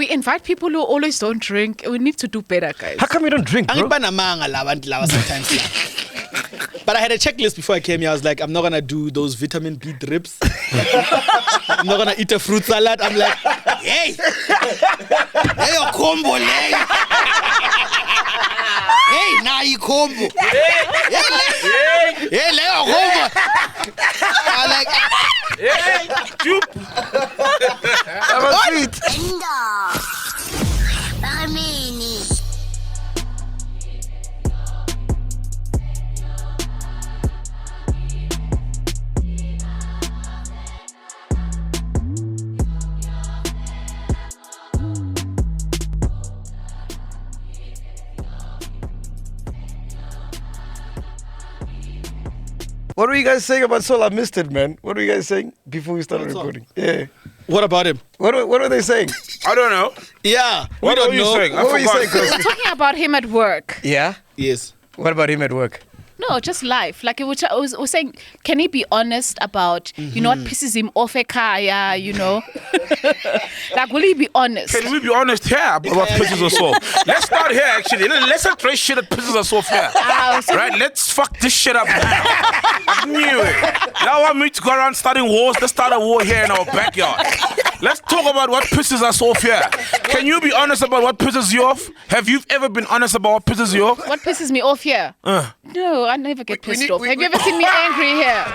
we invite people who always don't drink. We need to do better, guys. How come you don't drink, bro? Sometimes. But I had a checklist before I came here. I was like, I'm not gonna do those vitamin B drips. I'm not gonna eat a fruit salad. I'm like, hey, your combo, hey, now you combo, hey, Leo combo. I'm like, hey, chup. I'm a sweet. What were you guys saying about Soul? I missed it, man. What were you guys saying before we started recording? Yeah. What about him? What were they saying? I don't know. Yeah. We don't know. What were you saying, We were talking about him at work. Yeah? Yes. What about him at work? No, just life. Like, I was saying, can he be honest about, you know, what pisses him off at Kaya, you know? Like, will he be honest? Can we be honest here about what pisses us off? Let's start here, actually. Let's address shit that pisses us off here. Right? Let's fuck this shit up now. I knew it. Y'all want me to go around starting wars? Let's start a war here in our backyard. Let's talk about what pisses us off here. Can you be honest about what pisses you off? Have you ever been honest about what pisses you off? What pisses me off here? No, I never get pissed off. Have you ever seen me angry here?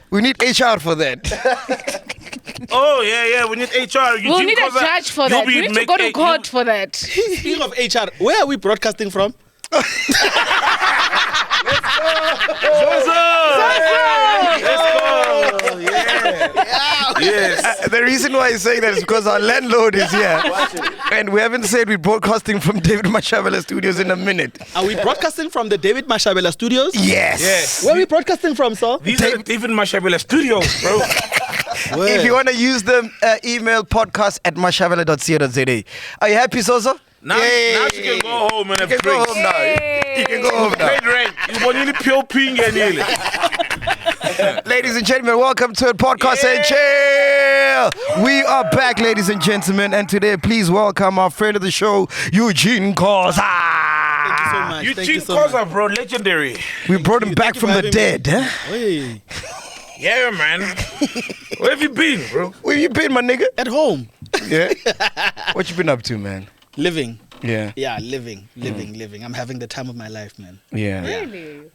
We need HR for that. Oh, yeah. We need HR. We'll need a judge for that. We need to go to court for that. Speaking of HR, where are we broadcasting from? Yes. The reason why he's saying that is because our landlord is here. And we haven't said we're broadcasting from David Mashabela Studios in a minute. Are we broadcasting from the David Mashabela Studios? Yes. Where are we broadcasting from, sir? These are the David Mashabela Studios, bro. If you want to use them, email podcast@mashabela.co.za. Are you happy, Sosa? Now you can go home and have drinks. Go home now. You can go home now. You want to pure ping and Ladies and gentlemen, welcome to Podcast and Chill. We are back, ladies and gentlemen, and today, please welcome our friend of the show, Eugene Khoza. Thank you so much. Eugene Khoza, bro, legendary. We brought him back from the dead, huh? Hey. Yeah, man. Where have you been, bro? Where you been, my nigga? At home. Yeah. What you been up to, man? Living. Yeah. Yeah, living. I'm having the time of my life, man. Yeah. Really?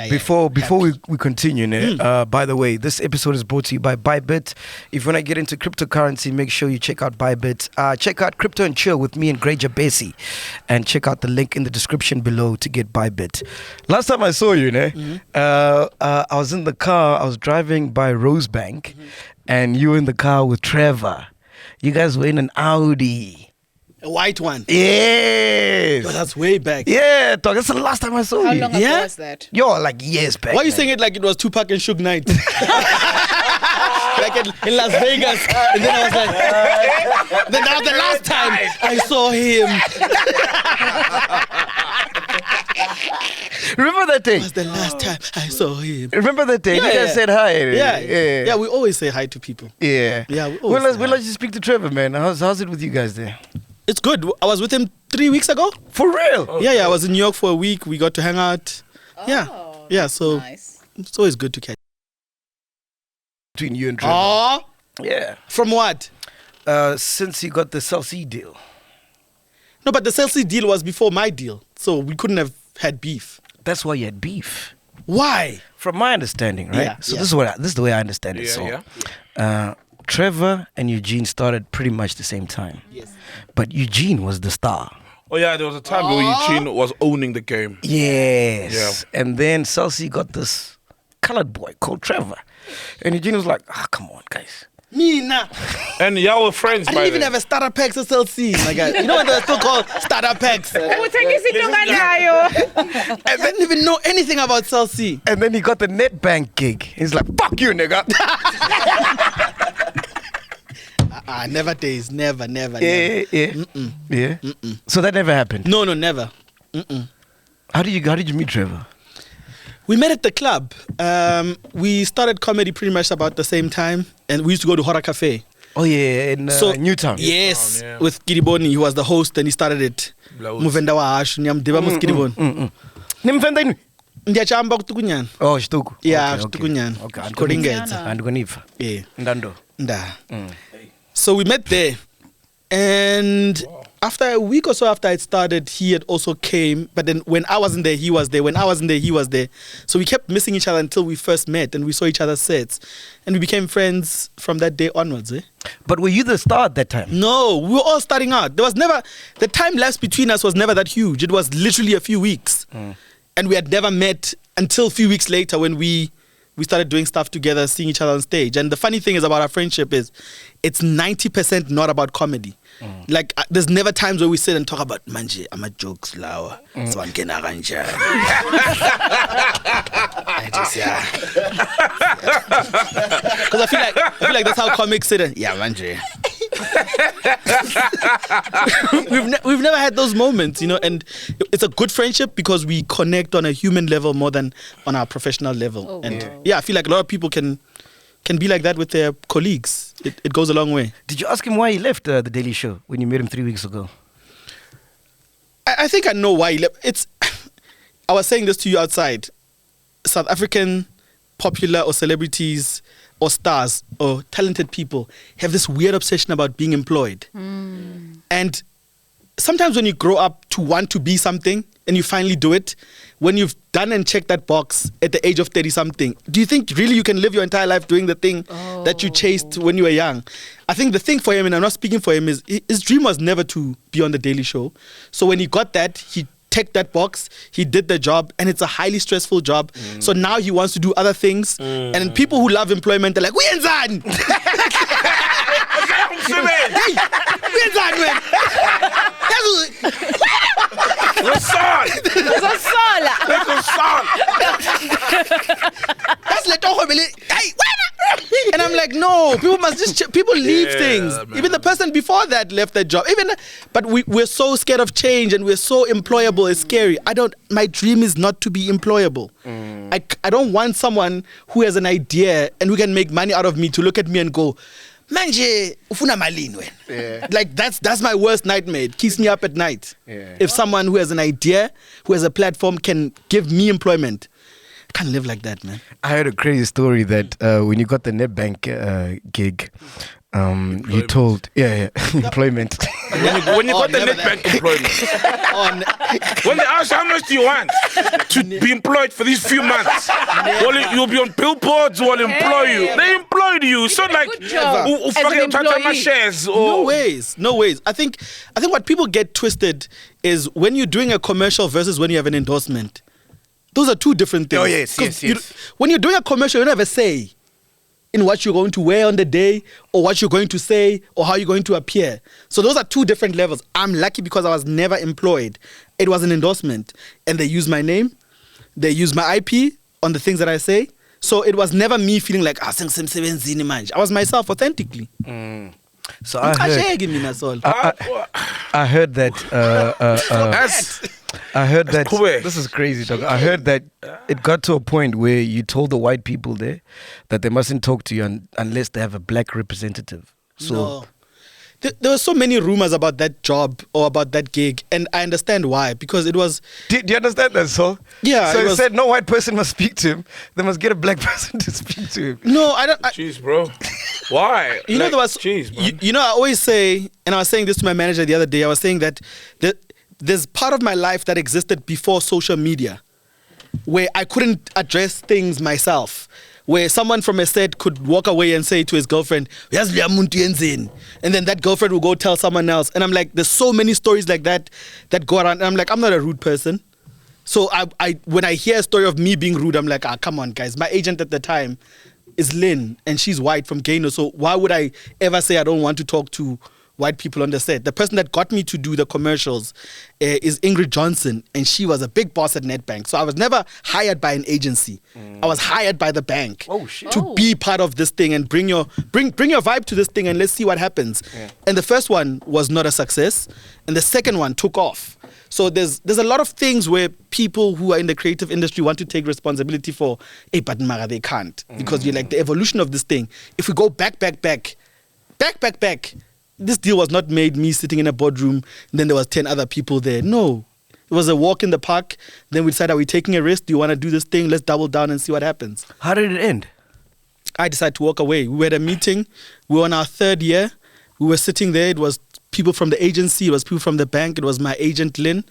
Before we continue, by the way, this episode is brought to you by Bybit. If you want to get into cryptocurrency, make sure you check out Bybit. Check out Crypto and Chill with me and Granger Bessie. And check out the link in the description below to get Bybit. Last time I saw you, I was in the car. I was driving by Rosebank. And you were in the car with Trevor. You guys were in an Audi. A white one. Yes. But that's way back. Yeah, dog. That's the last time I saw How you. long ago was that? Yo, like years back. Why are you saying it like it was Tupac and Suge Knight? Like in Las Vegas. And then I was like, then that was the last time I saw him. Remember that day? That was the last time I saw him. Remember that day? Yeah, You guys said hi. Yeah, we always say hi to people. Yeah. Yeah, We'll let you speak to Trevor, man. How's it with you guys there? It's good. I was with him 3 weeks ago. For real? Okay. Yeah. I was in New York for a week. We got to hang out. Yeah, so Nice. it's always good to catch. Between you and Trevor. Oh, Yeah. from what? Since you got the Cell C deal. No, but the Chelsea deal was before my deal, so we couldn't have had beef. That's why you had beef. Why? From my understanding, right? Yeah, So yeah. this is the way I understand it. Trevor and Eugene started pretty much the same time. Yes. But Eugene was the star. Oh, yeah, there was a time where Eugene was owning the game. Yes. Yeah. And then Celsi got this colored boy called Trevor. And Eugene was like, come on, guys. Me, nah. And y'all were friends I by didn't even have a starter packs SLC, my guy. You know what they're still called starter packs? I didn't even know anything about SLC. And then he got the Netbank gig. He's like, fuck you, nigga. Never days. Never. Yeah. Mm-mm. Yeah. Mm-mm. So that never happened? No, never. Mm-mm. How did you meet Trevor? We met at the club. We started comedy pretty much about the same time, and we used to go to Horror Cafe. Oh yeah, in Newtown. Yes, yeah. with Kiriboni. He was the host and he started it. Muvenda wa hashu nyamdeba mus Kiriboni. Nimvenda ini? Ndiyachamba kutukunyana. Oh, Shtuku. Yeah, okay, Shtukunyana. Okay, Koringetsa. Andukunifa. Yeah. Ndando. Nda. So we met there. And after a week or so after it started, he had also came. But then when I wasn't there, he was there. When I wasn't there, he was there. So we kept missing each other until we first met and we saw each other's sets. And we became friends from that day onwards. But were you the star at that time? No, we were all starting out. There was never, the time lapse between us was never that huge. It was literally a few weeks. And we had never met until a few weeks later when we started doing stuff together, seeing each other on stage. And the funny thing is about our friendship is it's 90% not about comedy. Like, there's never times where we sit and talk about, manje, I'm a jokes, lawa. So I'm gonna ganja. Because I feel like that's how comics sit and, yeah, manje. we've never had those moments, you know, and it's a good friendship because we connect on a human level more than on our professional level. Yeah, I feel like a lot of people can be like that with their colleagues. It goes a long way. Did you ask him why he left the Daily Show when you met him 3 weeks ago? I think I know why he left. I was saying this to you outside. South African popular or celebrities or stars or talented people have this weird obsession about being employed. And sometimes when you grow up to want to be something and you finally do it, when you've done and checked that box at the age of 30-something, do you think really you can live your entire life doing the thing that you chased when you were young? I think the thing for him, and I'm not speaking for him, is his dream was never to be on The Daily Show. So when he got that, he ticked that box, he did the job, and it's a highly stressful job. So now he wants to do other things. And then people who love employment are like, "Uyenzani?" Hey, uyenzani wena? That's hey, and I'm like, no, people must just people leave things. Man. Even the person before that left that job. But we're so scared of change and we're so employable. It's scary. My dream is not to be employable. I don't want someone who has an idea and who can make money out of me to look at me and go, manje ufuna malini wena. Like that's my worst nightmare. It keeps me up at night. If someone who has an idea, who has a platform can give me employment, I can't live like that, man. I heard a crazy story that when you got the Netbank gig, you told employment. when you got the Netbank employment, when they ask how much do you want to be employed for these few months, well, you'll be on billboards who will employ you. They employed you. So like, shares. No ways. I think what people get twisted is when you're doing a commercial versus when you have an endorsement. Those are two different things. Oh yes. When you're doing a commercial, you don't have a say in what you're going to wear on the day or what you're going to say or how you're going to appear. So those are two different levels. I'm lucky because I was never employed. It was an endorsement. And they use my name. They use my IP on the things that I say. So it was never me feeling like, I was myself authentically. So I heard that... I heard that this is crazy, dog. I heard that it got to a point where you told the white people there that they mustn't talk to you unless they have a black representative. So no. There were so many rumors about that job or about that gig, and I understand why, because it was... Do you understand that, so? Yeah. So it said no white person must speak to him. They must get a black person to speak to him. No, I don't... Jeez, bro. Why? You know, there was... Jeez, man. You know, I always say, and I was saying this to my manager the other day, I was saying that there's part of my life that existed before social media where I couldn't address things myself. Where someone from a set could walk away and say to his girlfriend, and then that girlfriend will go tell someone else. And I'm like, there's so many stories like that go around. And I'm like, I'm not a rude person. So I when I hear a story of me being rude, I'm like, come on, guys. My agent at the time is Lynn, and she's white from Gano. So why would I ever say I don't want to talk to white people on the set? The person that got me to do the commercials is Ingrid Johnson, and she was a big boss at Netbank. So I was never hired by an agency. I was hired by the bank to be part of this thing and bring your vibe to this thing, and let's see what happens. And the first one was not a success, and the second one took off. So there's a lot of things where people who are in the creative industry want to take responsibility for, but Mara, they can't, because you're like the evolution of this thing. If we go back, back. This deal was not made me sitting in a boardroom and then there was 10 other people there. No. It was a walk in the park. Then we decided, are we taking a risk? Do you want to do this thing? Let's double down and see what happens. How did it end? I decided to walk away. We had a meeting. We were on our 3rd year. We were sitting there. It was people from the agency. It was people from the bank. It was my agent, Lynn.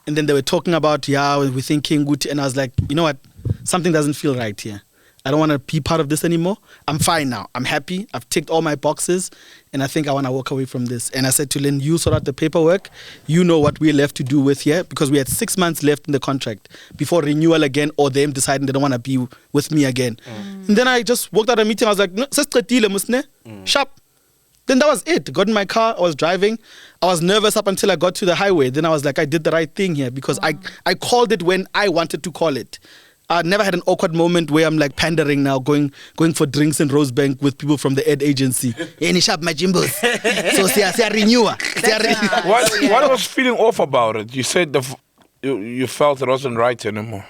And then they were talking about, we're thinking good. And I was like, you know what? Something doesn't feel right here. I don't want to be part of this anymore. I'm fine now. I'm happy. I've ticked all my boxes. And I think I want to walk away from this. And I said to Lynn, you sort out the paperwork. You know what we're left to do with here. Because we had 6 months left in the contract before renewal again or them deciding they don't want to be with me again. And then I just walked out of the meeting. I was like, no, sharp. Then that was it. Got in my car. I was driving. I was nervous up until I got to the highway. Then I was like, I did the right thing here because I called it when I wanted to call it. I never had an awkward moment where I'm like pandering now, going for drinks in Rosebank with people from the ad agency. Any sharp my jimbos. So see renewer. What was feeling off about it? You said you felt it wasn't right anymore.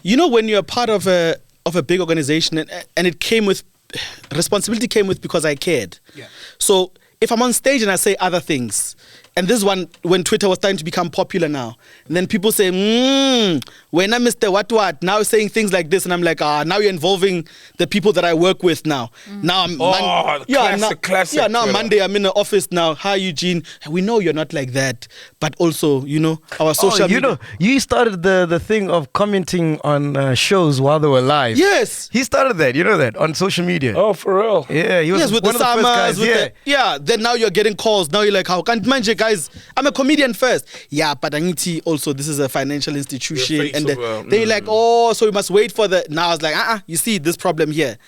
You know, when you're part of a big organization and it came with responsibility because I cared. Yeah. So if I'm on stage and I say other things, and this one, when Twitter was starting to become popular now, and then people say, when I Mr. What, now saying things like this, and I'm like, now you're involving the people that I work with now. Now I'm classic. Yeah, now Monday I'm in the office now. Hi, Eugene. We know you're not like that, but also, our social media. You started the thing of commenting on shows while they were live. Yes. He started that, you know that, on social media. Oh, for real? Yeah, he was with one the of the first summers. guys. Then now you're getting calls. Now you're like, how can't manage it, guys? I'm a comedian first. Yeah, but I need to also, this is a financial institution. And they're like, so we must wait for the... Now I was like, you see this problem here.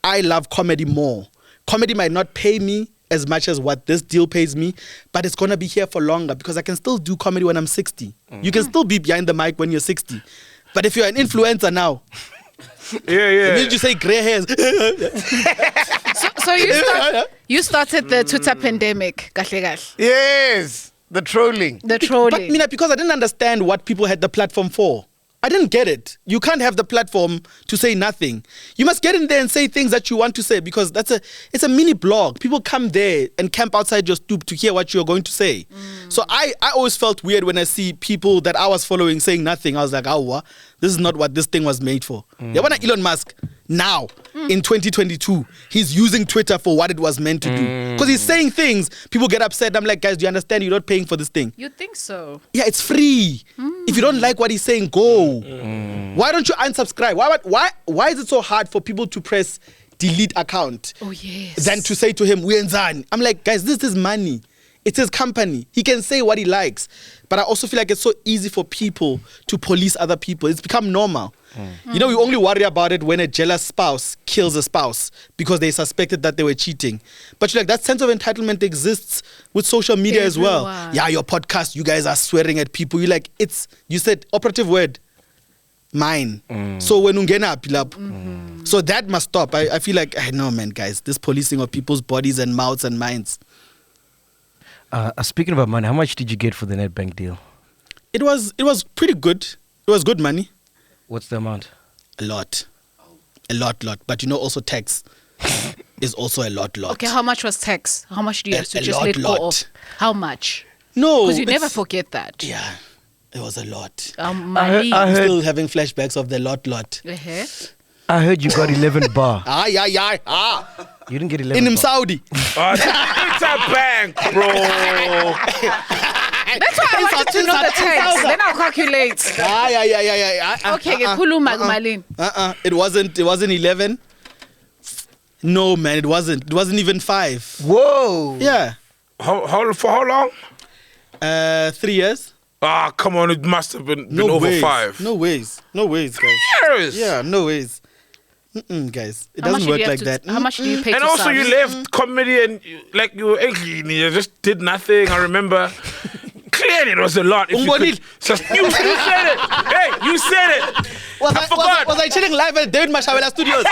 I love comedy more. Comedy might not pay me as much as what this deal pays me, but it's going to be here for longer because I can still do comedy when I'm 60. You can still be behind the mic when you're 60. But if you're an influencer now... Yeah. Did you say grey hairs? So you started the Twitter pandemic, kahle. Yes, the trolling. But because I didn't understand what people had the platform for. I didn't get it. You can't have the platform to say nothing. You must get in there and say things that you want to say because it's a mini blog. People come there and camp outside your stoop to hear what you're going to say. So I always felt weird when I see people that I was following saying nothing. I was like, this is not what this thing was made for. Yeah, when Elon Musk now in 2022, he's using Twitter for what it was meant to do. Because he's saying things, people get upset. I'm like, guys, do you understand? You're not paying for this thing. You think so? Yeah, it's free. If you don't like what he's saying, go. Why don't you unsubscribe? Why is it so hard for people to press delete account? Oh, yes. Than to say to him, I'm like, guys, this is money. It's his company. He can say what he likes. But I also feel like it's so easy for people to police other people. It's become normal. We only worry about it when a jealous spouse kills a spouse because they suspected that they were cheating. But you're like, that sense of entitlement exists with social media as well. Yeah, your podcast, you guys are swearing at people. You're like, you said operative word, mine. So when ungena pilap. So that must stop. I feel like, I know, man, guys, this policing of people's bodies and mouths and minds. Speaking about money, how much did you get for the Netbank deal? It was pretty good. It was good money. What's the amount? A lot. But also tax is also a lot. Okay, how much was tax? How much do you have to just let go of? How much? No. Because you never forget that. Yeah, it was a lot. Money. I'm still having flashbacks of the lot. I heard you got 11 bar. You didn't get 11 in bar. Saudi. It's a bank, bro. That's why I wanted to know the tax. Then I'll calculate. Yeah. Okay, It wasn't 11. No, man, it wasn't. It wasn't even 5. Whoa. Yeah. For how long? 3 years. Come on, it must have been over ways. 5. No ways, guys. Years. Yeah, no ways. Guys, it doesn't work like that. How much do you pay and to also sub? you left comedy and you were angry and you just did nothing. I remember clearly it was a lot. If you said it. Hey, you said it. I forgot. Was I chilling live at David Mashawela Studios?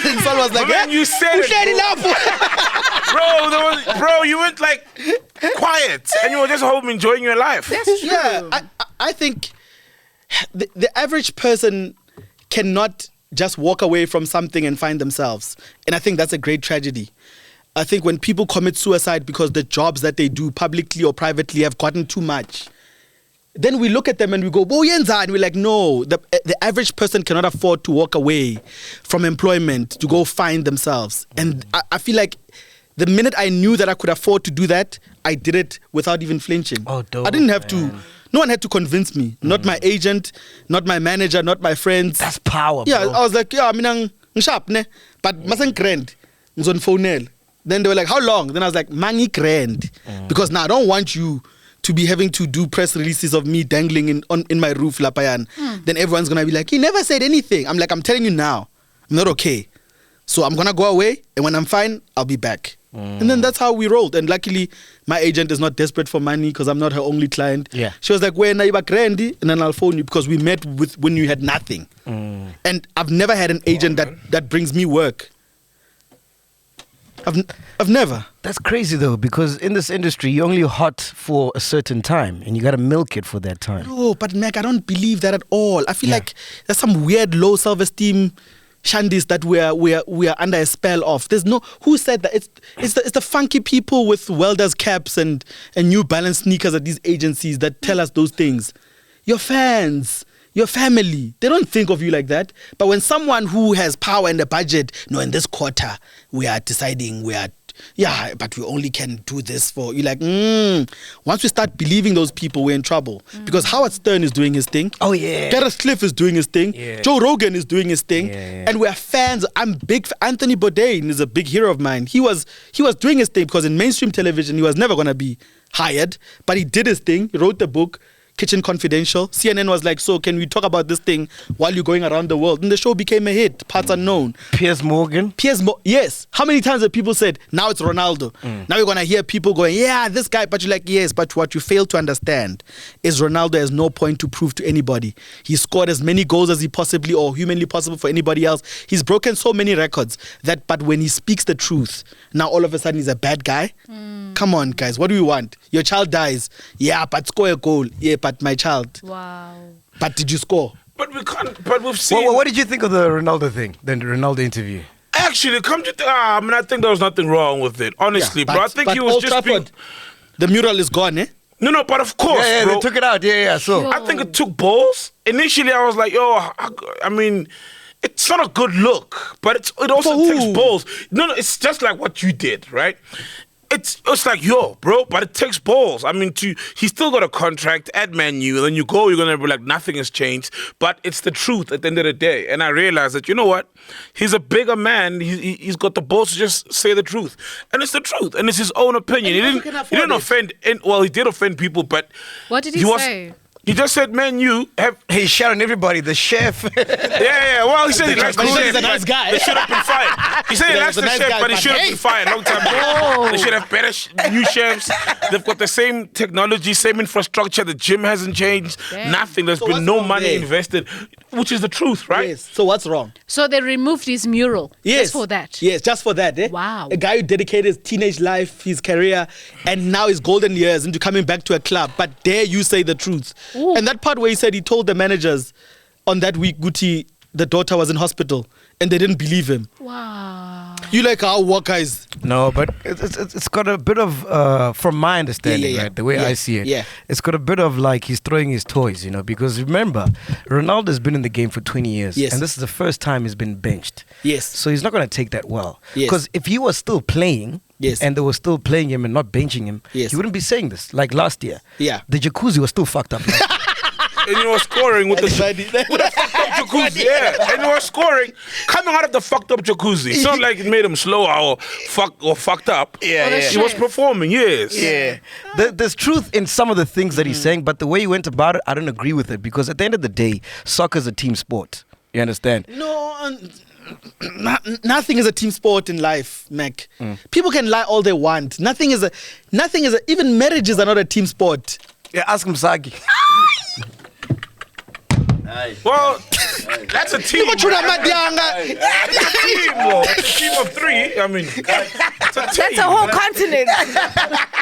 And Sol was like, you said it. Bro, you went like quiet and you were just home enjoying your life. That's true. Yeah, I think the average person cannot just walk away from something and find themselves. And I think that's a great tragedy. I think when people commit suicide because the jobs that they do publicly or privately have gotten too much, then we look at them and we go, "Oh, yenza," and we're like, no, the average person cannot afford to walk away from employment to go find themselves. And I feel like the minute I knew that I could afford to do that, I did it without even flinching. Oh, dope, I didn't have to. No one had to convince me. Not my agent, not my manager, not my friends. That's power, Yeah, bro. I was like, yeah, I mean, I'm sharp, ne? But mustn't grand. On phone. Then they were like, how long? Then I was like, mangi grand. Because now I don't want you to be having to do press releases of me dangling in my roof, Lapayan. Then everyone's going to be like, he never said anything. I'm like, I'm telling you now, I'm not okay. So I'm going to go away, and when I'm fine, I'll be back. And then that's how we rolled. And luckily, my agent is not desperate for money because I'm not her only client. Yeah. She was like, when you Grandy, and then I'll phone you, because we met when you had nothing. And I've never had an agent that brings me work. I've never. That's crazy though, because in this industry, you're only hot for a certain time, and you gotta milk it for that time. No, but Mac, I don't believe that at all. I feel like there's some weird low self-esteem shandies that we are under a spell of. There's no, who said that? It's the funky people with welders caps and New Balance sneakers at these agencies that tell us those things. Your fans, your family, they don't think of you like that. But when someone who has power and a budget, no, in this quarter we are deciding but we only can do this for, you're like, once we start believing those people, we're in trouble. Because Howard Stern is doing his thing. Oh yeah. Gareth Cliff is doing his thing. Yeah. Joe Rogan is doing his thing. Yeah. And we're fans. I'm big. Anthony Bourdain is a big hero of mine. He was doing his thing because in mainstream television, he was never going to be hired. But he did his thing. He wrote the book, Kitchen Confidential. CNN was like, so can we talk about this thing while you're going around the world? And the show became a hit, Parts Unknown. Piers Morgan. Yes. How many times have people said, now it's Ronaldo? Now you're going to hear people going, yeah, this guy. But you're like, yes, but what you fail to understand is Ronaldo has no point to prove to anybody. He scored as many goals as he possibly or humanly possible for anybody else. He's broken so many records but when he speaks the truth, now all of a sudden he's a bad guy. Come on, guys. What do we want? Your child dies. Yeah, but score a goal. Yeah, but my child. Wow. But did you score? But we can't. But we've seen. What did you think of the Ronaldo thing? The Ronaldo interview? Actually, come to I think there was nothing wrong with it. Honestly, bro. I think he was Old just being. Trafford, the mural is gone, eh? No, but of course, Yeah, bro. they took it out. Yeah. So I think it took balls. Initially, I was like, yo, I mean, it's not a good look, but it also For takes who? balls. No, it's just like what you did, right? It's like, yo, bro, but it takes balls. I mean, he's still got a contract at Man U, and then you go, you're going to be like, nothing has changed. But it's the truth at the end of the day. And I realized that, you know what? He's a bigger man. He's got the balls to just say the truth. And it's the truth. And it's his own opinion. He didn't offend, he did offend people, but... What did he say? He just said, man, you have... he's shouting everybody, the chef. Yeah. Well, he said he likes the But he said chef. he's a nice guy. They should have been fired. He said he Yeah, likes he's a the nice chef, guy, but he but should have hey. been fired a long time ago. They should have better new chefs. They've got the same technology, same infrastructure. The gym hasn't changed. Damn. Nothing. There's So been what's no wrong money there? invested, which is the truth, right? Yes. So what's wrong? So they removed his mural Yes. just for that. Yes, just for that. Eh? Wow. A guy who dedicated his teenage life, his career, and now his golden years into coming back to a club. But dare you say the truth? Ooh. And that part where he said he told the managers on that week, Guti, the daughter was in hospital, and they didn't believe him. Wow. You like how what guys? No, but it's got a bit of, from my understanding, Yeah. right, the way Yeah, I see it, yeah. it's got a bit of like he's throwing his toys, because remember, Ronaldo's been in the game for 20 years, Yes. and this is the first time he's been benched. Yes. So he's not going to take that well. Yes. Because if he was still playing, Yes. and they were still playing him and not benching him, Yes. he wouldn't be saying this, like last year. Yeah. The jacuzzi was still fucked up. And you were scoring with the fucked up jacuzzi. Yeah. And you were scoring coming out of the fucked up jacuzzi. It's not like it made him slow or fucked up. Yeah. He was performing, yes. Yeah. There's truth in some of the things that he's saying, but the way he went about it, I don't agree with it, because at the end of the day, soccer's a team sport. You understand? No, nothing is a team sport in life, Mac. People can lie all they want. Nothing is even marriages are not a team sport. Yeah, ask Msaki. Well, that's a team. People It's a team, though. It's a team of three. I mean, it's a team. That's a whole continent.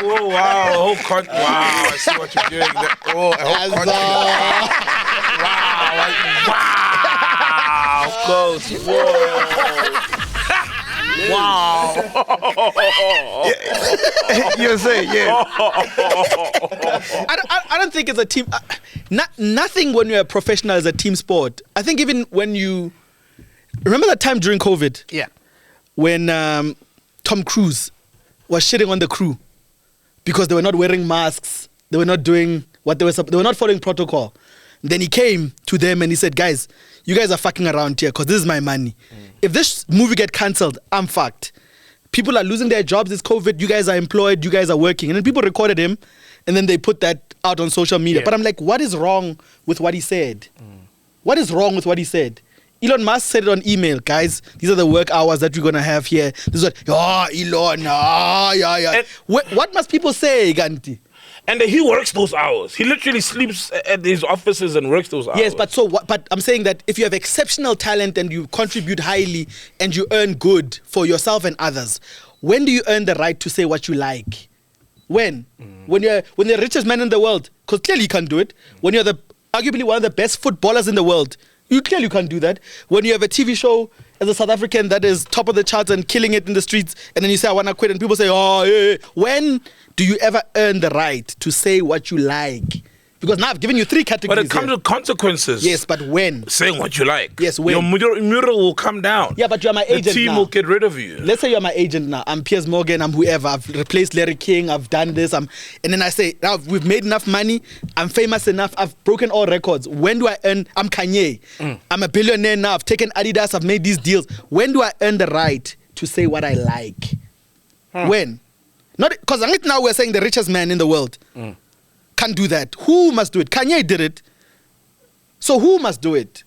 Oh, wow. A whole continent. Wow, I see what you're doing. A whole continent. Wow. Ghost. Whoa. Wow. You say, yeah. I don't think it's a team. Nothing when you're a professional is a team sport. I think even when you remember that time during COVID, Yeah. when Tom Cruise was shitting on the crew because they were not wearing masks, they were not doing what they were not following protocol. Then he came to them and he said, guys, you guys are fucking around here because this is my money. If this movie get cancelled, I'm fucked. People are losing their jobs. It's COVID. You guys are employed. You guys are working. And then people recorded him and then they put that out on social media. Yeah. But I'm like, what is wrong with what he said? What is wrong with what he said? Elon Musk said it on email, guys. These are the work hours that we're going to have here. This is what, Elon, yeah. What must people say, Ganti? And he works those hours. He literally sleeps at his offices and works those hours. Yes, but so what? But I'm saying that if you have exceptional talent and you contribute highly and you earn good for yourself and others, when do you earn the right to say what you like? When? When you're the richest man in the world, because clearly you can't do it. When you're arguably one of the best footballers in the world, you clearly can't do that. When you have a TV show as a South African that is top of the charts and killing it in the streets, and then you say I want to quit, and people say, when do you ever earn the right to say what you like? Because now I've given you 3 categories. But it comes with consequences. Yes, but when? Saying what you like. Yes, when? Your mural will come down. Yeah, but you're my agent now. The team will get rid of you. Let's say you're my agent now. I'm Piers Morgan. I'm whoever. I've replaced Larry King. I've done this. And then I say, now we've made enough money. I'm famous enough. I've broken all records. When do I earn? I'm Kanye. I'm a billionaire now. I've taken Adidas. I've made these deals. When do I earn the right to say what I like? When? Not because now we're saying the richest man in the world can't do that. Who must do it? Kanye did it. So who must do it?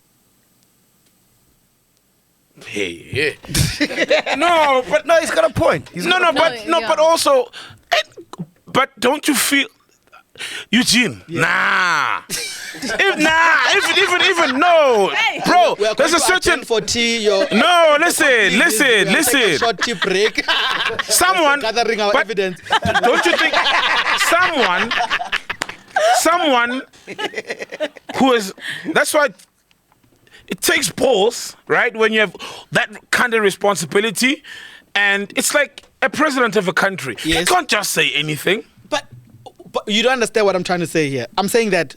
Hey. No, he's got a point. But also, but don't you feel, Eugene? Yeah. Nah. Even no, Hey. bro. We are There's a going to certain. attend for tea. No, listen. Take a short tea break. Someone gathering our but evidence. Don't you think someone who is? That's why it takes balls, right? When you have that kind of responsibility, and it's like a president of a country. Yes. You can't just say anything. But you don't understand what I'm trying to say here. I'm saying that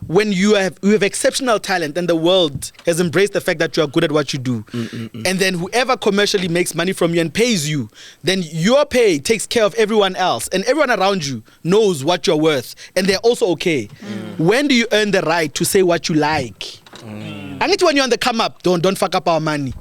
when you have exceptional talent and the world has embraced the fact that you are good at what you do, and then whoever commercially makes money from you and pays you, then your pay takes care of everyone else, and everyone around you knows what you're worth, and they're also okay. When do you earn the right to say what you like? I need to, when you're on the come up, don't fuck up our money.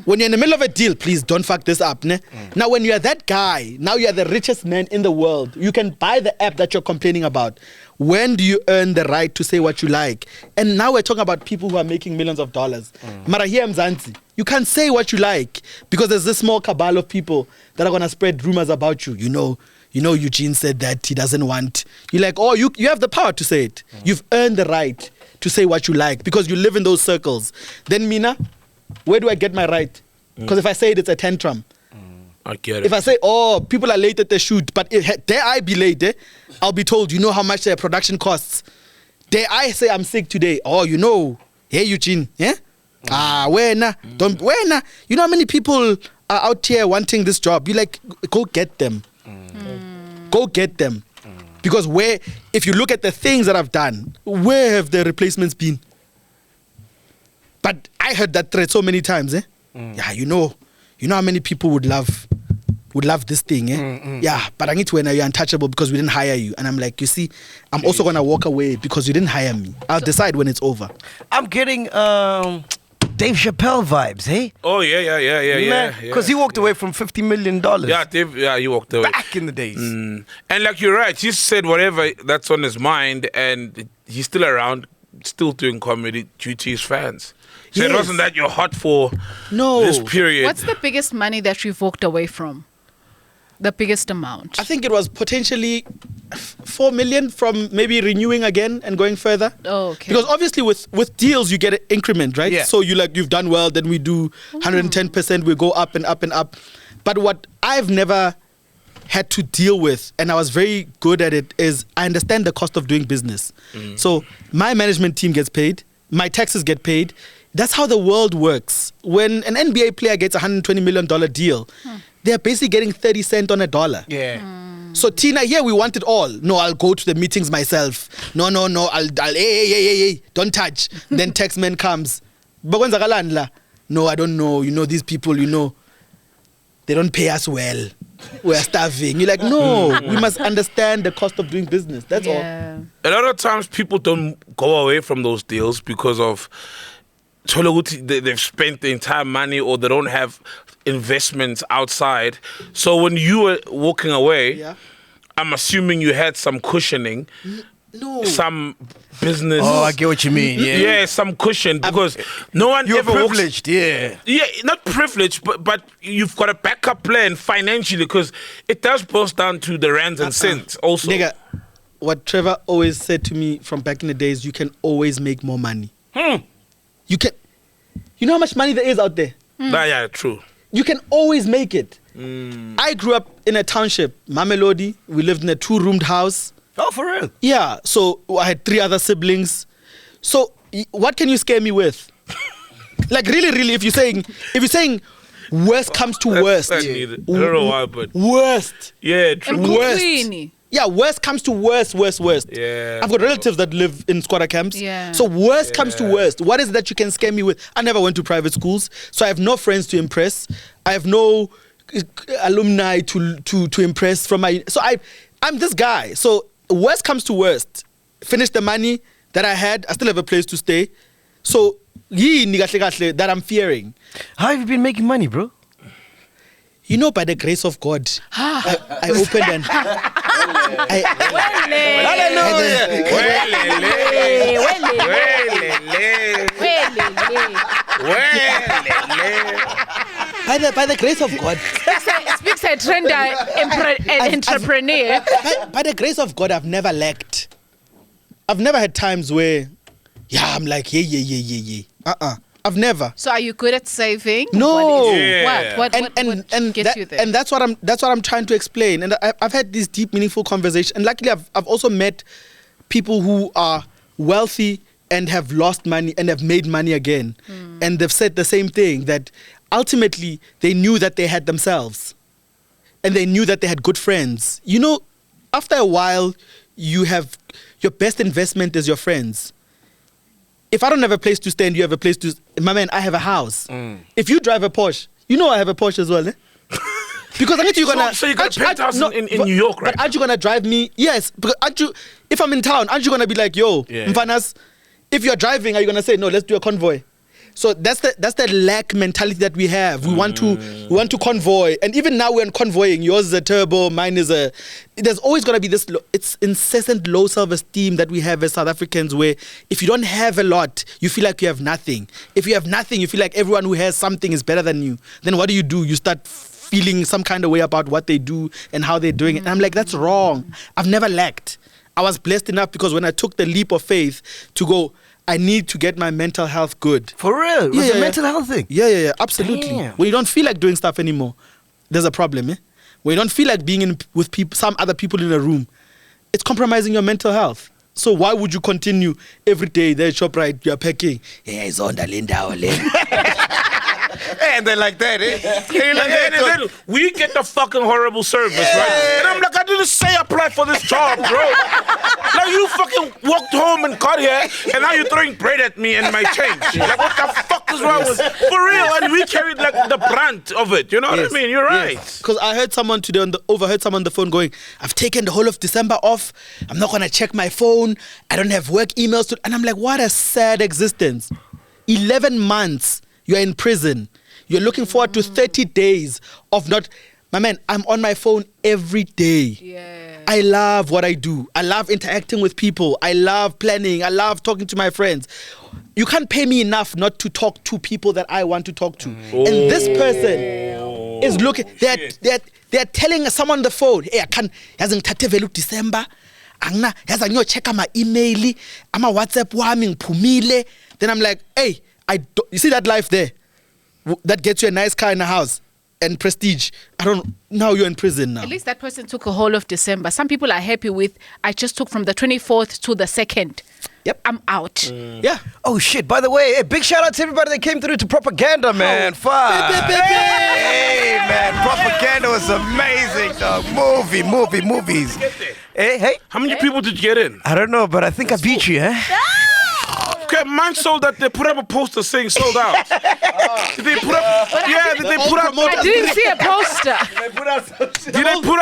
When you're in the middle of a deal, please don't fuck this up. Ne? Now, when you're that guy, now you're the richest man in the world. You can buy the app that you're complaining about. When do you earn the right to say what you like? And now we're talking about people who are making millions of dollars. Mara here Mzansi, you can't say what you like because there's this small cabal of people that are going to spread rumors about you. You know, Eugene said that he doesn't want. You're like, you have the power to say it. You've earned the right to say what you like because you live in those circles. Then Mina, where do I get my right? Because if I say it, it's a tantrum. I get it. If I say, people are late at the shoot, but dare I be late, I'll be told, you know how much their production costs. Dare I say I'm sick today? Hey Eugene, yeah? Where na? You know how many people are out here wanting this job? You like, go get them. Go get them. Because if you look at the things that I've done, where have the replacements been? But I heard that threat so many times, Yeah, you know how many people would love this thing, Yeah, but I need to know you're untouchable because we didn't hire you. And I'm like, you see, I'm also gonna walk away because you didn't hire me. I'll decide when it's over. I'm getting Dave Chappelle vibes, hey? Oh yeah. Because he walked away from $50 million. Yeah, Dave. Yeah, he walked away back in the days. And like you're right, he said whatever that's on his mind, and he's still around, still doing comedy due to his fans. So it wasn't that you're hot for this period. What's the biggest money that you've walked away from? The biggest amount? I think it was potentially 4 million from maybe renewing again and going further. Oh, okay. Because obviously with deals you get an increment, right? Yeah. So you've done well, then we do 110%, we go up and up and up. But what I've never had to deal with, and I was very good at it, is I understand the cost of doing business. So my management team gets paid. my taxes get paid. That's how the world works. When an NBA player gets a $120 million deal, they're basically getting 30 cents on a dollar. Yeah. So Tina, here we want it all. No, I'll go to the meetings myself. No, I'll hey, don't touch. Then taxman comes. No, I don't know. You know, these people, you know, they don't pay us well. We're starving. You're like, no, we must understand the cost of doing business. That's all. A lot of times people don't go away from those deals because of they've spent the entire money or they don't have investments outside. So when you were walking away, I'm assuming you had some cushioning. No. Some business. Oh, I get what you mean. Yeah. Yeah, some cushion because no one You're ever privileged, yeah. Yeah, not privileged, but you've got a backup plan financially because it does boil down to the rands and cents also. Nigga, what Trevor always said to me from back in the days, you can always make more money. You can. You know how much money there is out there? Yeah, true. You can always make it. I grew up in a township, Mamelodi. We lived in a 2-roomed house. Oh, for real? Yeah, so I had 3 other siblings. So what can you scare me with? Like really, if you're saying worst comes to worst. I don't know why, but worst. Yeah, true. Worst. Yeah, worst comes to worst. Yeah. I've got relatives that live in squatter camps. Yeah. So worst comes to worst. What is it that you can scare me with? I never went to private schools, so I have no friends to impress. I have no alumni to impress from my. So I'm this guy. So worst comes to worst. Finish the money that I had. I still have a place to stay. So that I'm fearing. How have you been making money, bro? You know, by the grace of God, I opened and by the grace of God. Speaks a trend entrepreneur. By the grace of God, I've never lacked. I've never had times where, I'm like, yeah. I've never. So are you good at saving? No. What gets you there? And that's what I'm trying to explain. And I've had these deep, meaningful conversations. And luckily, I've also met people who are wealthy and have lost money and have made money again. And they've said the same thing, that ultimately they knew that they had themselves, and they knew that they had good friends. You know, after a while, you have your best investment is your friends. If I don't have a place to stay and you have a place to... My man, I have a house. If you drive a Porsche, you know I have a Porsche as well, eh? Because aren't you gonna... So you got a penthouse in New York, right? But aren't you gonna drive me... Yes, because aren't you... If I'm in town, aren't you gonna be like, yo, Mfanas, if you're driving, are you gonna say, no, let's do a convoy? So that's the lack mentality that we have. We want to convoy, and even now we're convoying. Yours is a turbo, mine is a. There's always gonna be this. It's incessant low self-esteem that we have as South Africans, where if you don't have a lot, you feel like you have nothing. If you have nothing, you feel like everyone who has something is better than you. Then what do? You start feeling some kind of way about what they do and how they're doing it. And I'm like, that's wrong. I've never lacked. I was blessed enough because when I took the leap of faith to go, I need to get my mental health good. For real? Was it a mental health thing? Yeah, absolutely. Damn. When you don't feel like doing stuff anymore, there's a problem, eh? When you don't feel like being with people, some other people in a room, it's compromising your mental health. So why would you continue every day there at ShopRite, you're packing? Yeah, it's on the Linda. And they're like that, eh? And then we get the fucking horrible service, right? And I'm like, I didn't say apply for this job, bro. Like, you fucking walked home and got here, and now you're throwing bread at me and my change. Like, what the fuck is wrong with... For real, and we carried, like, the brunt of it. You know what I mean? You're right. Because I heard someone today, overheard someone on the phone going, I've taken the whole of December off. I'm not going to check my phone. I don't have work emails. And I'm like, what a sad existence. 11 months. You're in prison. You're looking forward to 30 days of not... My man, I'm on my phone every day. Yeah. I love what I do. I love interacting with people. I love planning. I love talking to my friends. You can't pay me enough not to talk to people that I want to talk to. And this person is looking... They're telling someone on the phone, hey, I can't... December. Angna, check my email. I'm a WhatsApp warming pumile. Then I'm like, hey, you see that life there? That gets you a nice car in a house and prestige. Now you're in prison now. At least that person took a whole of December. Some people are happy with, I just took from the 24th to the 2nd. Yep. I'm out. Yeah. Oh shit! By the way, big shout out to everybody that came through to Propaganda, man. Fuck. Hey, man, Propaganda was amazing, dog. Movies. Hey. How many people did you get in? I don't know, but I think I beat you, eh? Okay, mine sold out. They put up a poster saying sold out. Did they put up? Yeah, did they put up? I didn't see a poster. Did they put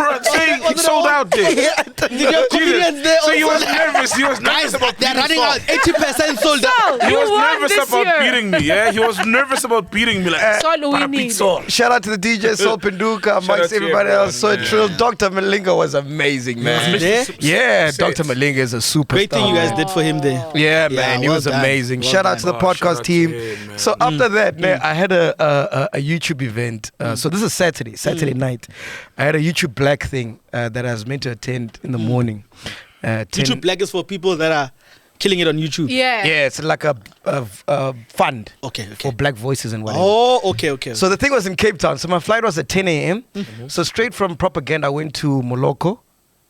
up saying sold out there? Did your comedians there So he was also? nervous. He was nervous about They're beating running Saul. out 80% sold out. He You was won nervous this about year. beating me. Yeah, he was nervous about beating me. Like, Saul "Para winning. beat Saul." Shout out to the DJ Sol Penduka out amongst to everybody everyone, else. So man. trill. Dr. Malinga was amazing, man. there? Yeah, Say it. Dr. Malinga is a superstar. Great thing you guys did for him there. Yeah, man, he well was done. amazing. Well Shout out to the done. Oh, shout podcast out team. to him, man. So after that, man, I had a YouTube event. So this is Saturday night. I had a YouTube Black thing that I was meant to attend in the morning. 10 YouTube Black is for people that are killing it on YouTube. Yeah. Yeah, it's like a fund Okay. for Black voices and whatever. Oh, okay. So the thing was in Cape Town. So my flight was at 10 a.m. So straight from Propaganda, I went to Moloko.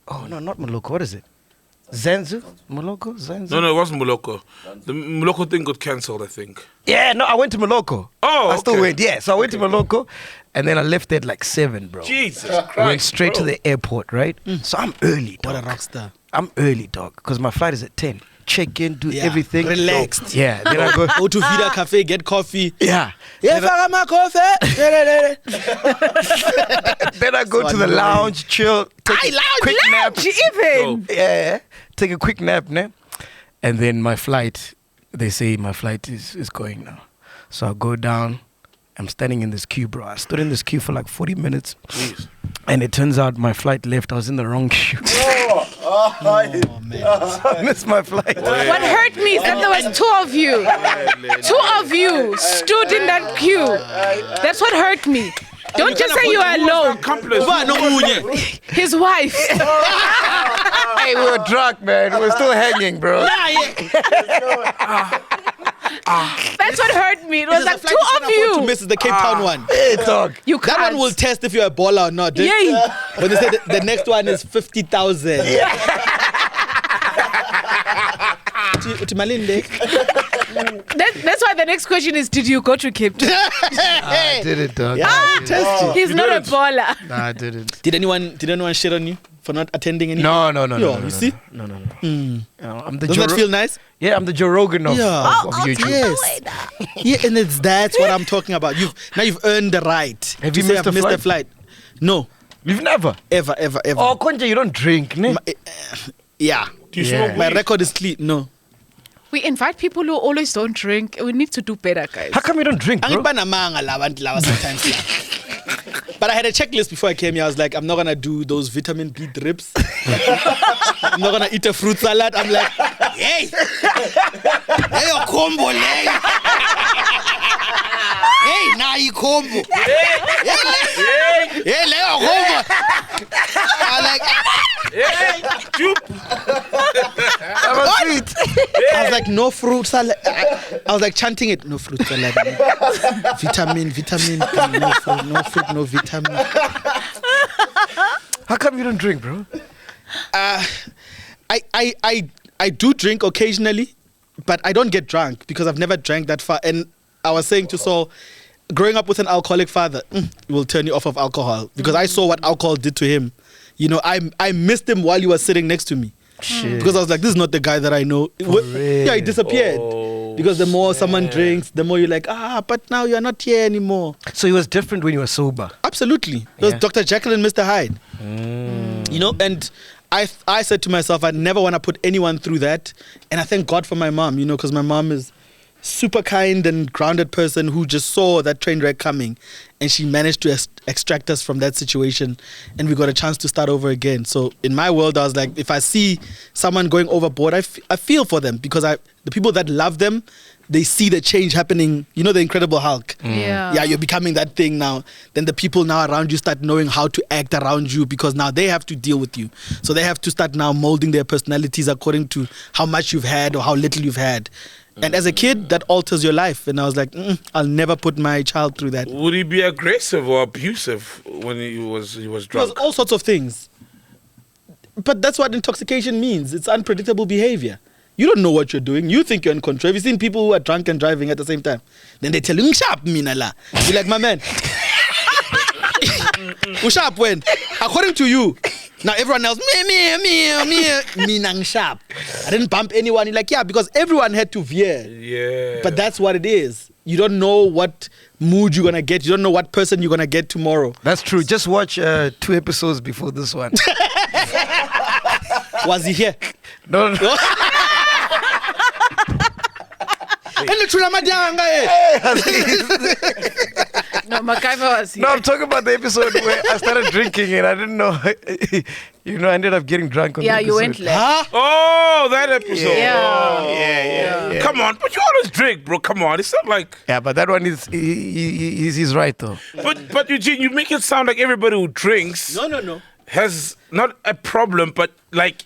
Oh, no, not Moloko. What is it? Zanzu? Moloko? Zanzu? No, it wasn't Moloko. The Moloko thing got cancelled, I think. Yeah, no, I went to Moloko. Oh, I still okay. went, yeah. So I went to Moloko and then I left there at like 7, bro. Jesus Went Christ. straight to the airport, right? So I'm early, What a dog. rock star. I'm early, dog, because my flight is at 10. Check in, do Yeah, everything. relaxed. Yeah, then I go. Go to Vida Cafe, get coffee. Yeah. Yeah, Then I, my coffee. then I go So to the annoying. lounge, chill, take a quick nap. Even. Yeah, take a quick nap, ne? And then my flight, they say my flight is going now. So I go down. I'm standing in this queue, bro. I stood in this queue for like 40 minutes. Jeez. And it turns out my flight left. I was in the wrong queue. Oh, man. I missed my flight. What hurt me is that there was 2 of you. 2 of you stood in that queue. That's what hurt me. Don't just say you are alone. Accomplice. Ba, no munye. His wife. Hey, we were drunk, man. We were still hanging, bro. That's what hurt me. It was like 2 of To you. miss is the Cape Town one. Hey, dog. You That can't. one will test if you're a baller or not. Yeah. When they said the next one is 50,000. Uthi malini le? That's why the next question is, did you go to Cape Town? I did it, dog. He's not a baller. Nah, I didn't. Did anyone shit on you for not attending any? No. You see? No. I'm the Doesn't that feel nice? Yeah, I'm the Joe Rogan of YouTube. Yes. Yeah, and that's what I'm talking about. You've earned the right. Have to you say missed I've a missed flight? a flight? No, You've never. ever. Oh, Konja, you don't drink, ne? Yeah. Do you Yeah. smoke My weed? record is clean. No. We invite people who always don't drink. We need to do better, guys. How come you don't drink, bro? Angibanamanga la bantu laba sometimes. But I had a checklist before I came here. I was like, I'm not gonna do those vitamin B drips. I'm not gonna eat a fruit salad. I'm like, hey, your combo, hey, now you combo, hey, Leo combo. I'm like, That was sweet. I was like, no fruit salad. I was like chanting it, no fruit salad. Vitamin, no fruit, no vitamin. How come you don't drink, bro? I do drink occasionally, but I don't get drunk because I've never drank that far. And I was saying to Saul, growing up with an alcoholic father will turn you off of alcohol because I saw what alcohol did to him. You know, I missed him while he was sitting next to me. Shit. Because I was like, this is not the guy that I know. real? Yeah, he disappeared. Because the more someone drinks, the more you're like, but now you're not here anymore. So he was different when you were sober. Absolutely. It was Yeah. Dr. Jekyll and Mr. Hyde. You know, and I said to myself, I never want to put anyone through that. And I thank God for my mom, you know, because my mom is super kind and grounded person who just saw that train wreck coming, and she managed to extract us from that situation, and we got a chance to start over again. So in my world, I was like, if I see someone going overboard, I feel for them because the people that love them, they see the change happening. You know, the Incredible Hulk. Yeah. You're becoming that thing now. Then the people now around you start knowing how to act around you because now they have to deal with you. So they have to start now molding their personalities according to how much you've had or how little you've had. And as a kid, that alters your life. And I was like, I'll never put my child through that. Would he be aggressive or abusive when he was It was drunk? all sorts of things. But that's what intoxication means. It's unpredictable behavior. You don't know what you're doing. You think you're in control. Have you seen people who are drunk and driving at the same time? Then they tell you, "Sharp, mina la." You're like, my man. Sharp when? According to you. Now everyone else, me sharp. I didn't bump anyone. You're like, yeah, because everyone had to veer. Yeah. But that's what it is. You don't know what mood you're going to get. You don't know what person you're going to get tomorrow. That's true. Just watch 2 episodes before this one. Was he here? No. No, MacGyver was here. No, I'm talking about the episode where I started drinking and I didn't know. I ended up getting drunk on the episode. You went left. Huh? Oh, that episode. Yeah. Oh. Yeah. Come on, but you always drink, bro. Come on, it's not like. Yeah, but that one is he's right though. But Eugene, you make it sound like everybody who drinks No. has not a problem, but like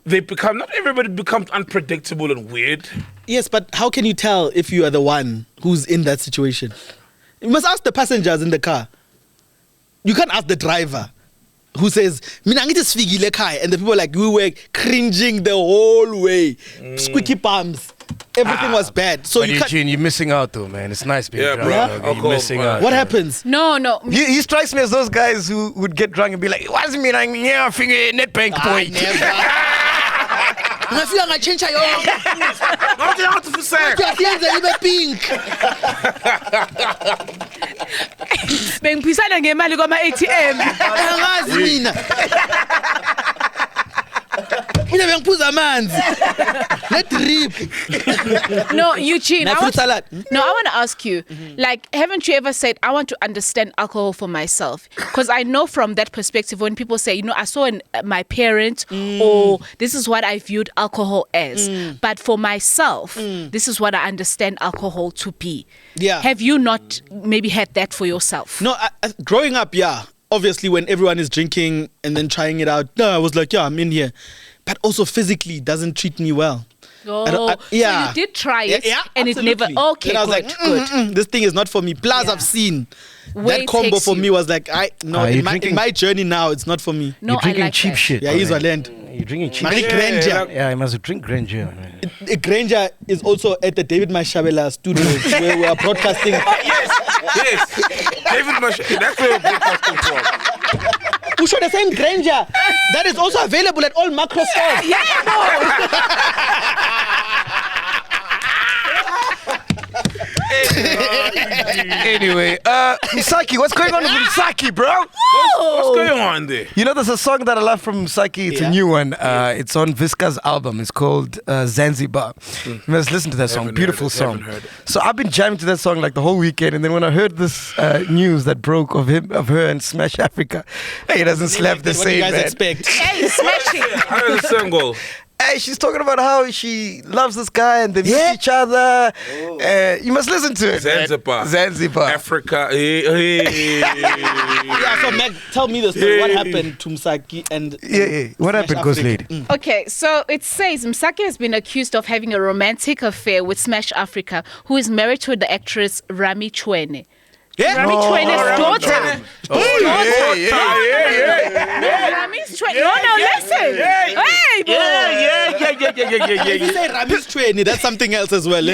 not everybody becomes unpredictable and weird. Yes, but how can you tell if you are the one who's in that situation? You must ask the passengers in the car. You can't ask the driver who says, "Mina ngithi sifikile ekhaya," and the people like, we were cringing the whole way. Squeaky palms. Everything was bad. So But you can't. Eugene, you're missing out though, man. It's nice being Yeah, drunk. bro. Okay? I'll You're go, missing man. out. What man. happens? No. He strikes me as those guys who would get drunk and be like, "What's me like? Yeah, finger Netbank I point." never. Ngafika ngachenja yonke. What do you have to say? Kuyayenza ibe pink. Bengiphisana ngemali kwama-ATM. Angazi mina. Mina bengiphuza amanzi. Let drip. No, Eugene. I Fruit salad. want to ask you, like, haven't you ever said, I want to understand alcohol for myself? Because I know from that perspective, when people say, I saw my parents, or this is what I viewed alcohol as. But for myself, this is what I understand alcohol to be. Yeah. Have you not maybe had that for yourself? No, growing up, yeah. Obviously, when everyone is drinking and then trying it out, no, I was like, yeah, I'm in here. But also physically, it doesn't treat me well. Oh, yeah. So you did try it, Yeah, and absolutely. it never. Okay, and I was good, like, good. This thing is not for me. Plus, Yeah. I've seen Where that it combo takes for you. me was like, in my journey now, it's not for me. No, You're drinking I like cheap that. shit. Yeah, he's man. land. You're drinking cheap Marie shit. Granger. Yeah, you must drink Granger, man. Granger is also at the David Mashabela studio where we are broadcasting. Yes. David Mash. That's where we're broadcasting from. Who should the same Granger that is also available at all macro stores. Anyway, Msaki, what's going on with Msaki, bro? What's going on there? You know, there's a song that I love from Msaki. It's a new one. It's on Visca's album. It's called Zanzibar. You must listen to that song. Haven't Beautiful heard it, song. haven't heard it. So I've been jamming to that song like the whole weekend. And then when I heard this news that broke of her and Smash Africa, hey, it doesn't slap the What do same, you guys man. expect? Hey, smashing. How is the single? Hey, she's talking about how she loves this guy and they miss each other. You must listen to it. Zanzibar. Zanzibar. Africa. Hey. Yeah, so Meg, tell me the story. What happened to Msaki and Yeah. What happened, Smash Ghost Africa? Lady? Okay, so it says Msaki has been accused of having a romantic affair with Smash Africa, who is married to the actress Rami Chwene. Yeah? Rami Chwene's daughter. Rami's Chwene. No, listen. Hey, boy. If you say Rami's Chweni, that's something else as well.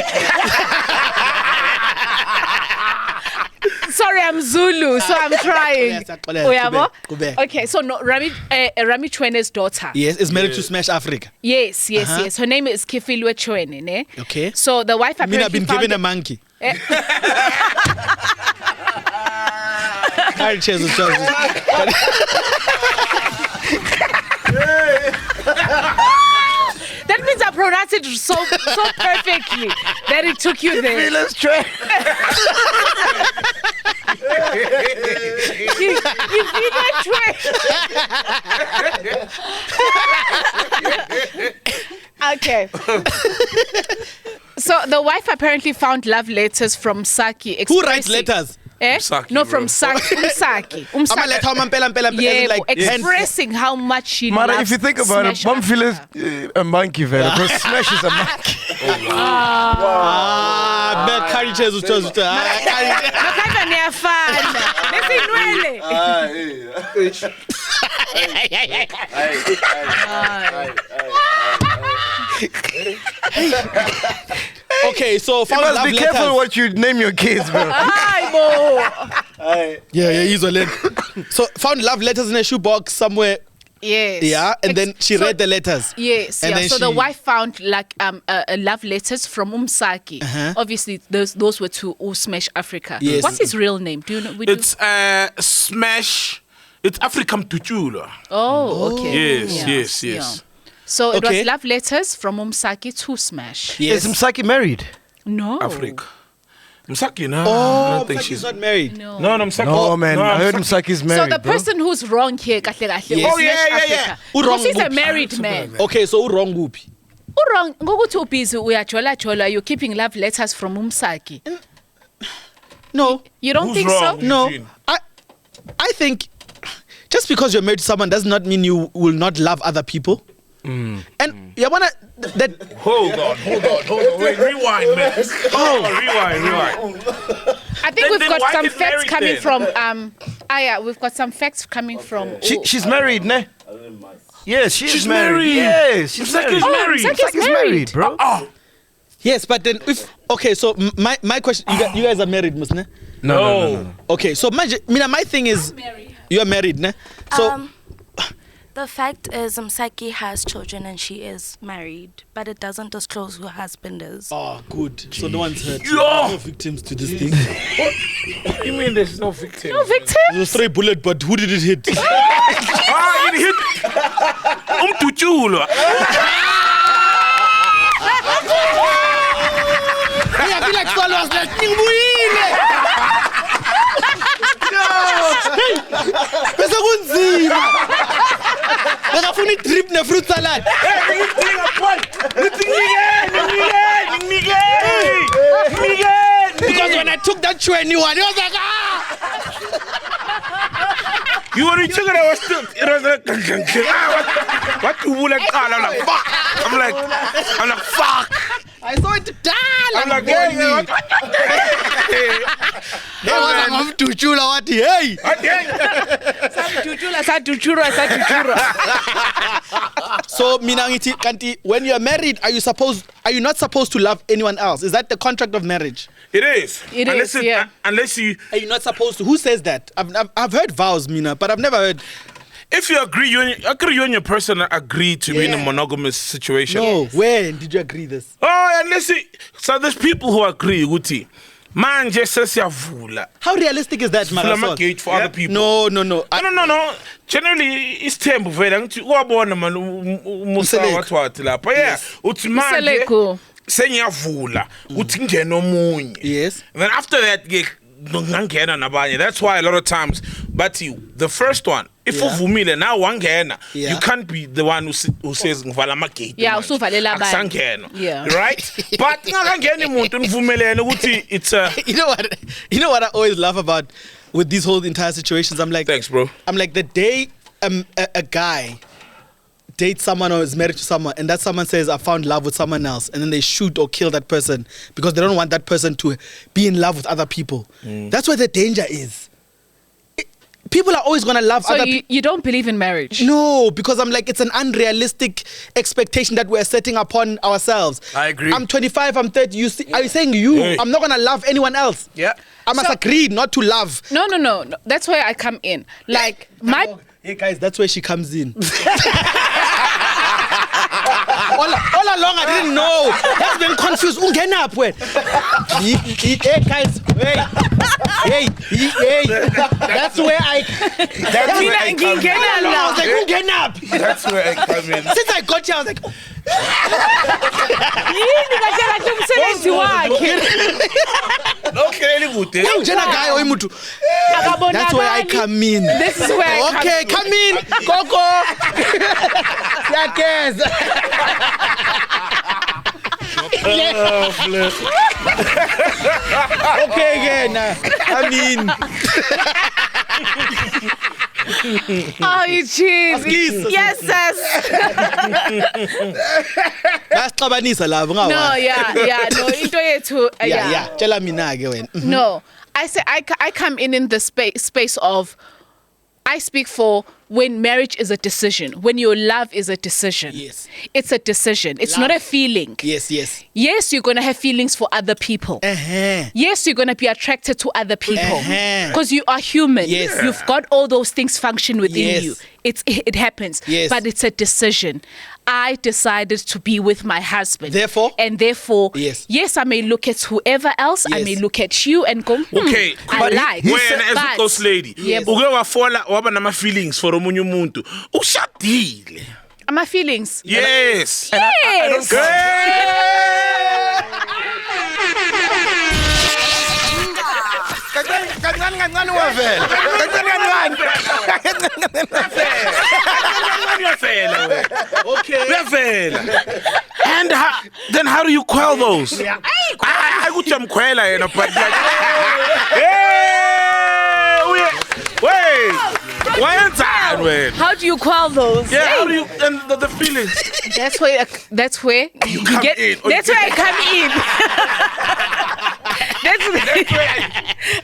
Sorry, I'm Zulu, so I'm trying. Uyabo? Kube. Okay, so no, Rami Chwene's daughter. Yes, is married to Smash Africa. Yes. Her name is Kifilwe Chwene, ne? Okay. So the wife apparently I've been found given a monkey. Carry chairs with Charlize. That means I pronounced it so perfectly that it took you there. Let's try. You feel that way. Okay. So the wife apparently found love letters from Msaki. Who writes letters? Msaki, No, bro. from Msaki. Ama-letter, ama-mpela, Yeah, like expressing how much she Mara, loves if you think about it, Smash Mom feels Africa. a monkey, fella. Because Smash is a monkey. Meg, carry chairs with Charlize. Makaiba niyafana. Lesinwele. Okay, so You found must love be letters. careful what you name your kids, bro. Hi, Mo. Yeah, he's a So found love letters in a shoebox somewhere. Yes. Yeah, and then she So- read the letters. Yes, And yeah. then So the she- wife found like love letters from Msaki. Obviously, those were to Smash Africa. Yes. What's his real name? Do you know? It's Smash. It's Africa Mtuchula. Oh, okay. Yes. Yeah. So it Okay. was love letters from Msaki to Smash. Yes. Is Msaki married? No. Africa. Msaki, no. I Oh, don't think she's she's not married. No. No, Msaki. No, man. I heard Msaki's So married, the bro. person who's wrong here, kahle kahle, Yes. was Oh, yeah, Smash yeah, yeah. Africa. Who wrong Because he's a group? married man. Okay, so wrong whoopie. Wrong. Ngokuthi ubhizi uyajola, you're keeping love letters from Msaki. No. You don't Who's think wrong? so? No. Eugene. I think just because you're married to someone does not mean you will not love other people. And you wanna that Hold on. Wait, rewind, man. Rewind. I think Then we've got why some get facts married coming then? from we've got some facts coming from She's married, ne? Yes, she's She's married. married. Yes, she's Msaki's married. married. Msaki's Msaki's married, bro. Oh. yes, but then if okay, so my question, you guys are married, Musne? No. Okay, so my thing is you are married, ne? So The fact is, Msaki has children and she is married, but it doesn't disclose who her husband is. oh, good. So no one's hurt. Yo! No victims to this thing. You mean there's no victim? No victim. It was 3 bullets, but who did it hit? It hit. Umtuchula. I feel like Swallow was like, "Ningibuyile." Bese kunzima. Ngafuna i-drip ne-fruit salad. Because when I took that 21, I was like, You were in sugar, I was still. It was like, what you would like? I'm like, fuck. I'm like, fuck. I saw it die. I'm like, yeah. Ngomdutyula wathi, hey. Saduchura. So mina ngithi kanti when you are married, are you not supposed to love anyone else? Is that the contract of marriage? It is. It is, yeah. Unless you, Are you not supposed to? Who says that? I've heard vows, Mina, but I've never heard. if you agree, you and your person agree to be in a monogamous situation. No, when did you agree this? Oh, unless you, so there's people who agree, Guti. Man just says yavula. How realistic is that, Vula Marisol? gate for other people. No. No. Generally, it's tempo vele. Ngithi wabona man umusa Mseleko. wathi lapha. Yeah. Uthi manje Mseleko. sengiyavula uthi ngene omunye. Yes. And then after that ngangena nabanye. That's why a lot of times but the first one if uvumile now wangena Yeah. you can't be the one who says ngivala amagate. Yeah, manje. usuvalela abanye. Akusangena. Yeah. Right? But ngakangena umuntu nivumelene ukuthi it's a You know what I always laugh about with these whole entire situations? I'm like, Thanks, bro. I'm like, the day a guy dates someone or is married to someone and that someone says I found love with someone else and then they shoot or kill that person because they don't want that person to be in love with other people. That's where the danger is. People are always going to love So other people. you don't believe in marriage? No, because I'm like, it's an unrealistic expectation that we're setting upon ourselves. I agree. I'm 25, I'm 30. Are you saying you? Hey. I'm not going to love anyone else. Yeah. I must agree not to love. No. That's where I come in. Like my Hey guys, that's where she comes in. all along I didn't know. I've been confused. Ungena up when? Hey guys, hey. That's where I. That's where I come in. I was like, ungena up. That's where I come in. Since I got here, I was like, umsebenzi wakhe. Okay, kude. ungena guy oyimuntu. That's where I come in. This is where I Okay, come in. Coco. Yes. Okay, again. I mean, Oh, Eugene. Skis. Yes, sis. basixabanisa labo No, ngawa. no, into yethu. Yeah. Tell me na ke wena. No, I say I come in the space of I speak for when marriage is a decision, when your love is a decision. Yes. It's a decision. It's not a feeling. Yes, yes. Yes, you're going to have feelings for other people. Yes, you're going to be attracted to other people. Because you are human. Yes. You've got all those things function within you. It happens. Yes. But it's a decision. I decided to be with my husband. Therefore, yes, I may look at whoever else. I may look at you and go, okay, I like. When as a ghost lady, uke wafola waba nama feelings for omunye umuntu. Ushadile. My feelings. Yes. Yes. Okay. And then how do you quell those? I would jump quell but wait. How do you quell those? Yeah, how do you and the feelings? That's where you come get. in. That's where I come in. That's where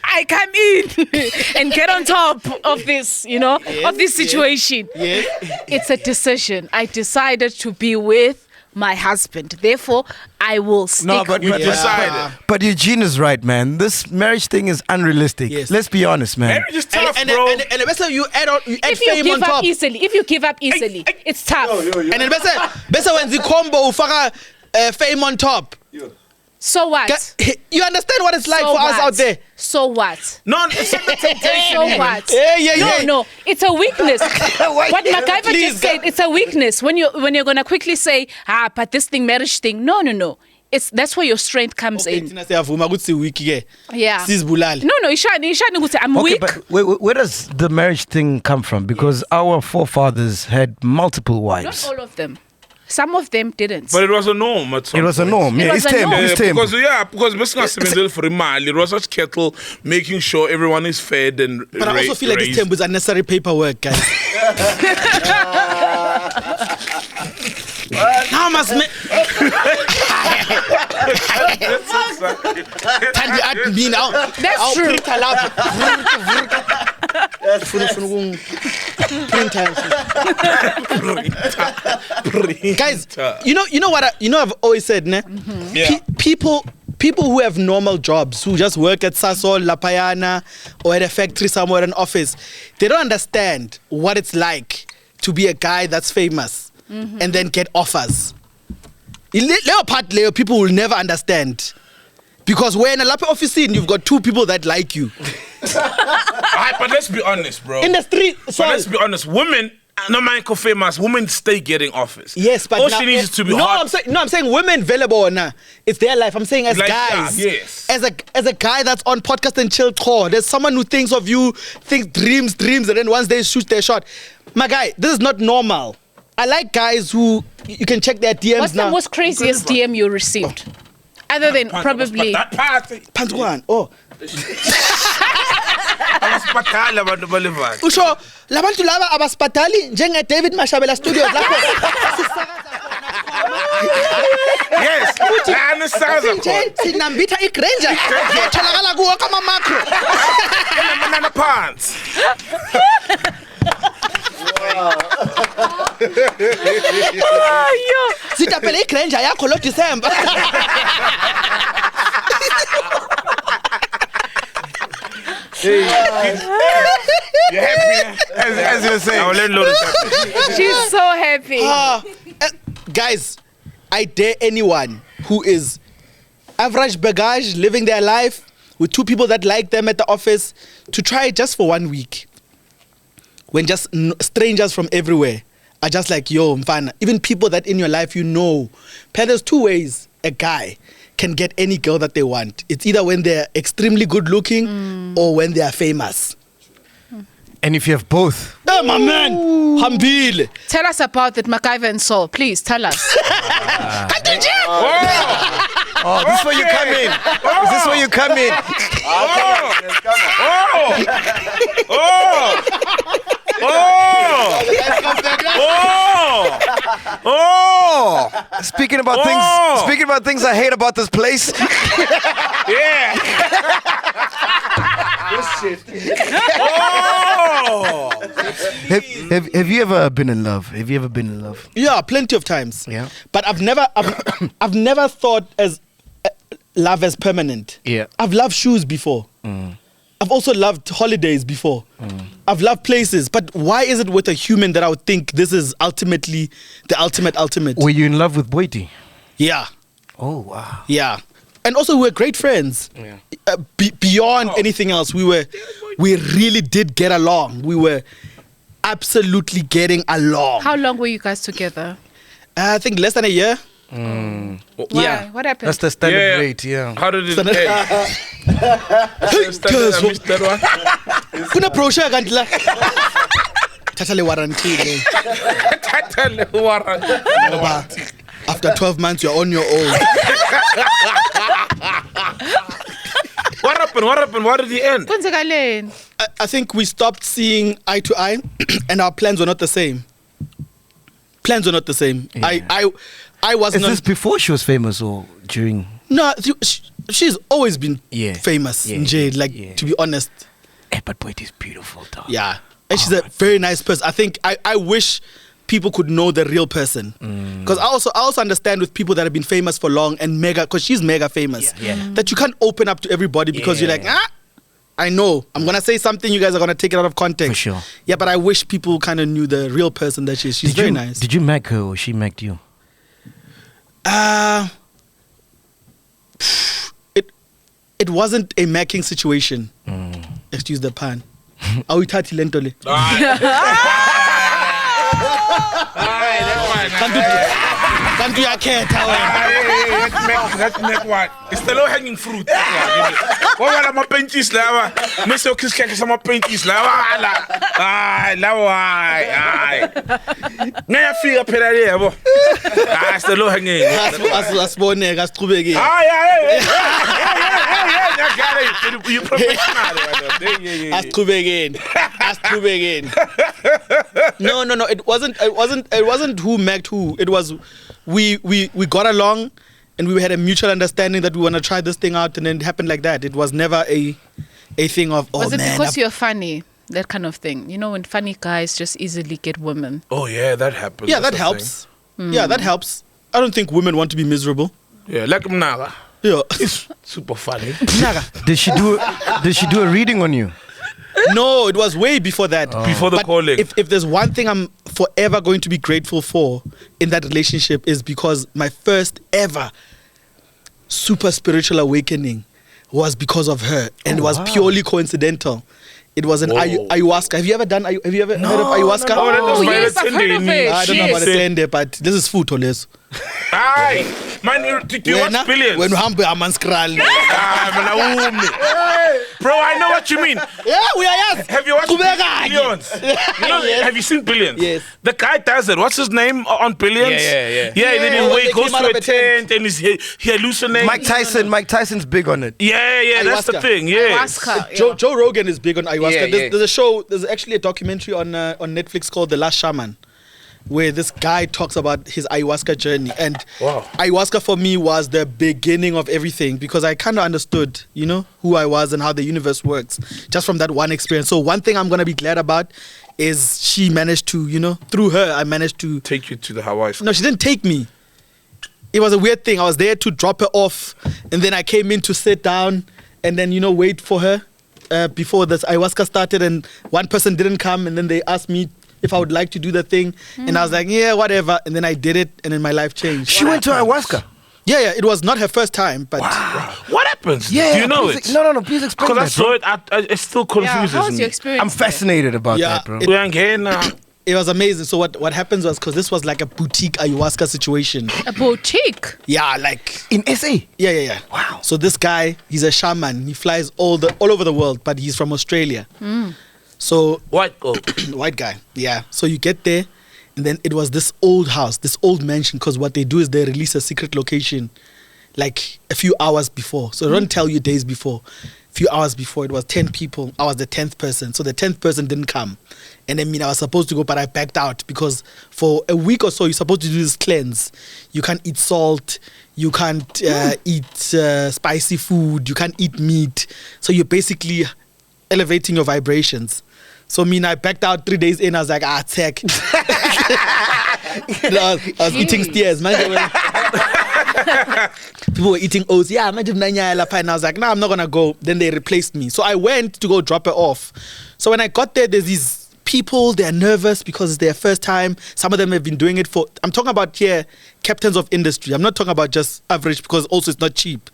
I come in and get on top of this, of this situation. Yes. It's a decision. I decided to be with my husband. Therefore, I will stick with him. Decided. But Eugene is right, man. This marriage thing is unrealistic. Yes. Let's be honest, man. Marriage is tough, bro. and the best you add if fame on top. if you give up easily, it's tough. And then best when the combo ufaka fame on top. So what? You understand what it's like for us out there? So what? No, it's not a temptation. So what? No, it's a weakness. What MacGyver just said, it's a weakness. When you're gonna quickly say, but this thing, marriage thing. No. That's where your strength comes in. Yeah. No, I'm weak. But where does the marriage thing come from? Because our forefathers had multiple wives. Not all of them. Some of them didn't. But it was a norm. It was a norm. Yeah, it's norm. tempo. Because it was such kettle, making sure everyone is fed and But I also feel like this tempo is unnecessary paperwork, guys. How must me? That's true. Guys, you know what I've always said, ne? Yeah. People who have normal jobs, who just work at Sasol, La Payana, or at a factory somewhere, an office, they don't understand what it's like to be a guy that's famous and then get offers. People will never understand. Because when a laptop office scene, you've got two people that like you. But let's be honest, bro. In the street, but let's be honest, women, no man famous, women stay getting offers. Yes, but all she needs is to be hot. I'm saying women available or not. It's their life. I'm saying as like, guys. Yes. As a guy that's on podcast and chill core, there's someone who thinks of you, thinks dreams, and then once they shoot their shot. My guy, this is not normal. I like guys who you can check their DMs. What's the most craziest DM you received? Other than probably that party. Pantwan. Oh. Abasipatali abantu balevani. Usho labantu laba abasipatali njenge David Mashabela Studios lapho. Yes. Sinambitha iGranger. Yatholakala kuwo kama macro. Banana pants. Sitapele iGranger yakho lo December. You're happy? As you're saying. Our landlord is happy. she's so happy. Guys, I dare anyone who is average bagage, living their life with two people that like them at the office, to try it just for 1 week. When just strangers from everywhere are just like, yo, mfana. Even people that in your life you know. There's two ways a guy can get any girl that they want. It's either when they're extremely good looking or when they are famous. And if you have both. Oh, my man. Hambile. Tell us about it, MacGyver and Saul. Please, tell us. Oh, this is where you come in. Is this where you come in? Speaking about things I hate about this place. Yeah. This shit. Have you ever been in love? Have you ever been in love? Yeah, plenty of times. Yeah. But I've never thought as love as permanent. Yeah. I've loved shoes before. I've also loved holidays before. I've loved places. But why is it with a human that I would think this is ultimately the ultimate? Were you in love with Boity? Yeah. Oh, wow. Yeah. And also we're great friends. Yeah. Beyond anything else, we really did get along. We were absolutely getting along. How long were you guys together? I think less than a year. Why? Yeah. What happened? That's the standard rate, yeah. How did it end? I missed that one. Kuna brochure kanti la. Thatha le warranty le. Tatale warrant. Ngoba after 12 months you're on your own. What happened? Why did he end? Kwenzakaleni? I think we stopped seeing eye to eye and our plans were not the same. Yeah. I was Is not. this before she was famous or during? No, she's always been Yeah. famous, Yeah, Nje, like, yeah. to be honest. But Boity's beautiful, though. Yeah. And she's a very nice person. I think I wish people could know the real person. Because I also understand with people that have been famous for long and mega, because she's mega famous, that you can't open up to everybody because you're like, I know. I'm going to say something, you guys are going to take it out of context. For sure. Yeah, but I wish people kind of knew the real person that she is. She's very nice. Did you MacG her or she MacG'd you? It wasn't a macking situation. Excuse the pun. Awithathi lento le. Can't do your cat. Let's make what? It's the low hanging fruit. What are my painties lava? Mr. Kiss some painties lava. Naya feel up here. That's the low hanging. Asibone asiqhubeke. You professional. Asiqhubekeni. No. It wasn't who MacG who. It was we got along and we had a mutual understanding that we want to try this thing out, and then it happened like that. It was never a thing of Was it because you're funny? That kind of thing. You know, when funny guys just easily get women. Oh yeah, that happens. Yeah, that helps. Yeah, that helps. I don't think women want to be miserable. Yeah, like Mnaga. Yeah. It's super funny. Did she do a reading on you? No, it was way before that. Before the But calling. If there's one thing I'm forever going to be grateful for in that relationship is because my first ever super spiritual awakening was because of her, and it was purely coincidental. It was an ayahuasca. Have you ever heard of ayahuasca? No, yes, I've heard of it. I don't know about the tende, but this is food or less. Aye, man, do you watch Billions? When hambe amanskrali. Bro, I know what you mean. Yeah, we are yes. Have you watched Billions? Have you seen Billions? Yes. The guy does it. What's his name on Billions? Yeah. Yeah, then he goes came out to of a a tent. tent and he hallucinates. Mike Tyson's big on it. Yeah, that's the Ayahuasca. thing. Yeah. Ayahuasca. Joe Rogan is big on ayahuasca. Yeah. There's a show. There's actually a documentary on Netflix called The Last Shaman, where this guy talks about his ayahuasca journey. And ayahuasca for me was the beginning of everything, because I kind of understood, who I was and how the universe works just from that one experience. So one thing I'm going to be glad about is she managed to, through her, I managed to Take you to the Hawaii. No, she didn't take me. It was a weird thing. I was there to drop her off, and then I came in to sit down and then, wait for her before this ayahuasca started, and one person didn't come, and then they asked me if I would like to do the thing, and I was like, yeah, whatever, and then I did it, and then my life changed. She went to ayahuasca. Yeah, it was not her first time, but What happens? Yeah. Do you know please, it? No. Please explain Because I that. saw it, it still confuses How was me. your experience? I'm fascinated about Yeah, that, bro. it was amazing. So what happens was, because this was like a boutique ayahuasca situation. A boutique. Yeah, like In SA. yeah. Wow. So this guy, he's a shaman. He flies all over the world, but he's from Australia. So What? white guy. Yeah. So you get there, and then it was this old house, this old mansion, because what they do is they release a secret location like a few hours before. So they don't tell you days before. A few hours before, it was 10 people. I was the 10th person. So the 10th person didn't come. And I was supposed to go, but I backed out, because for a week or so, you're supposed to do this cleanse. You can't eat salt. You can't eat spicy food. You can't eat meat. So you're basically elevating your vibrations. So I backed out 3 days in. I was like, tech. I was eating steers. People were eating oats. Yeah, and I was like, no, I'm not going to go. Then they replaced me. So I went to go drop her off. So when I got there, there's these people, they're nervous because it's their first time. Some of them have been doing it for, I'm talking about here, captains of industry. I'm not talking about just average because also it's not cheap.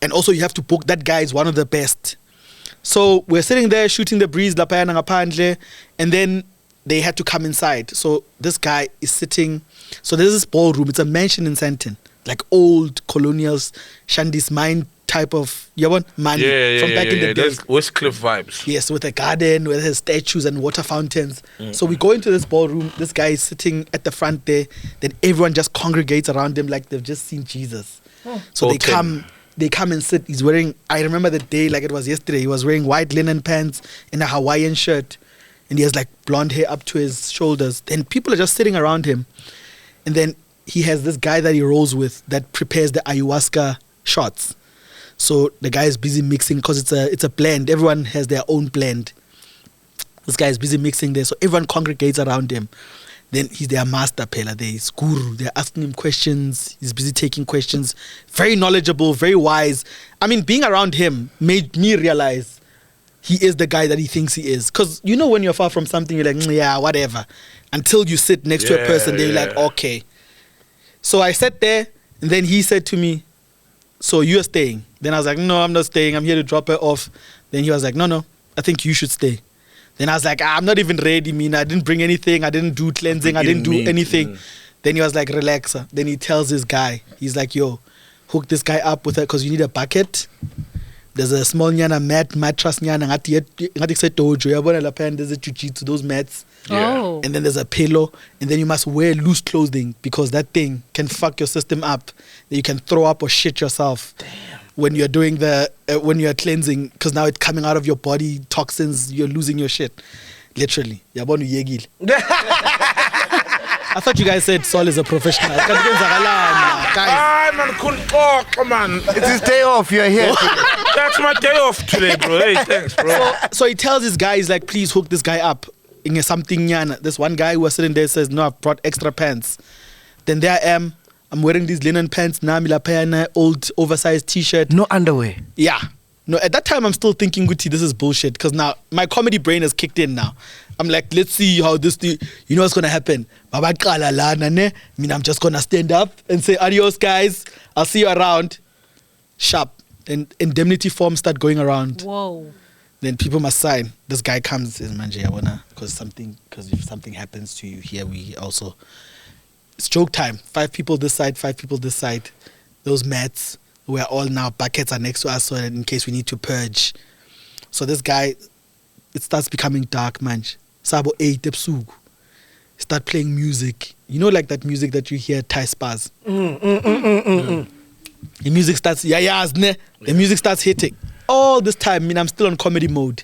And also you have to book, that guy is one of the best. So we're sitting there shooting the breeze, and then they had to come inside. So this guy is sitting, so there's this ballroom, it's a mansion in Sandton, like old colonial Shandy's mine type of money from back in the day. There's Westcliff vibes. Yes, with a garden, with his statues and water fountains. So we go into this ballroom, this guy is sitting at the front there, then everyone just congregates around him like they've just seen Jesus. So they come and sit. He's wearing, I remember the day like it was yesterday, he was wearing white linen pants and a Hawaiian shirt, and he has like blonde hair up to his shoulders. Then people are just sitting around him. And then he has this guy that he rolls with that prepares the ayahuasca shots. So the guy is busy mixing because it's a blend. Everyone has their own blend. This guy is busy mixing there. So everyone congregates around him. Then he's their master pela. There is guru. They're asking him questions. He's busy taking questions. Very knowledgeable, very wise. I mean, being around him made me realize he is the guy that he thinks he is. Because you know when you're far from something, you're like, yeah, whatever. Until you sit next to a person, then you're like, okay. So I sat there, and then he said to me, so you're staying? Then I was like, no, I'm not staying. I'm here to drop her off. Then he was like, no, I think you should stay. Then I was like, I'm not even ready, I didn't bring anything. I didn't do cleansing. I didn't do anything. Then he was like, relax. Then he tells this guy, he's like, yo, hook this guy up with her because you need a bucket. There's a small mattress there's a jiu-jitsu, those mats. Oh. And then there's a pillow, and then you must wear loose clothing because that thing can fuck your system up. Then you can throw up or shit yourself. Damn. When you're doing when you're cleansing, because now it's coming out of your body, toxins, you're losing your shit. Literally. I thought you guys said Sol is a professional. Guys. Come on. It's his day off. You're here. That's my day off today, bro. Hey, thanks, bro. So he tells his guy, he's like, please hook this guy up. In something. This one guy who was sitting there says, no, I've brought extra pants. Then there I am. I'm wearing these linen pants, old oversized t-shirt. No underwear. Yeah. No, at that time I'm still thinking, Guti, this is bullshit. Because now my comedy brain has kicked in now. I'm like, let's see how this thing, you know what's going to happen. I'm just going to stand up and say, adios, guys. I'll see you around. Sharp. And indemnity forms start going around. Whoa. Then people must sign. This guy comes, says, Manje, I wanna, because if something happens to you here, we also, it's joke time. 5 people this side, 5 people this side. Those mats, we're all now, buckets are next to us, so in case we need to purge. So this guy, it starts becoming dark, Manje. Sabo 8 ebusuku. Start playing music. You know, like that music that you hear at Thai spas. The music starts, the music starts hitting. All this time, I'm still on comedy mode.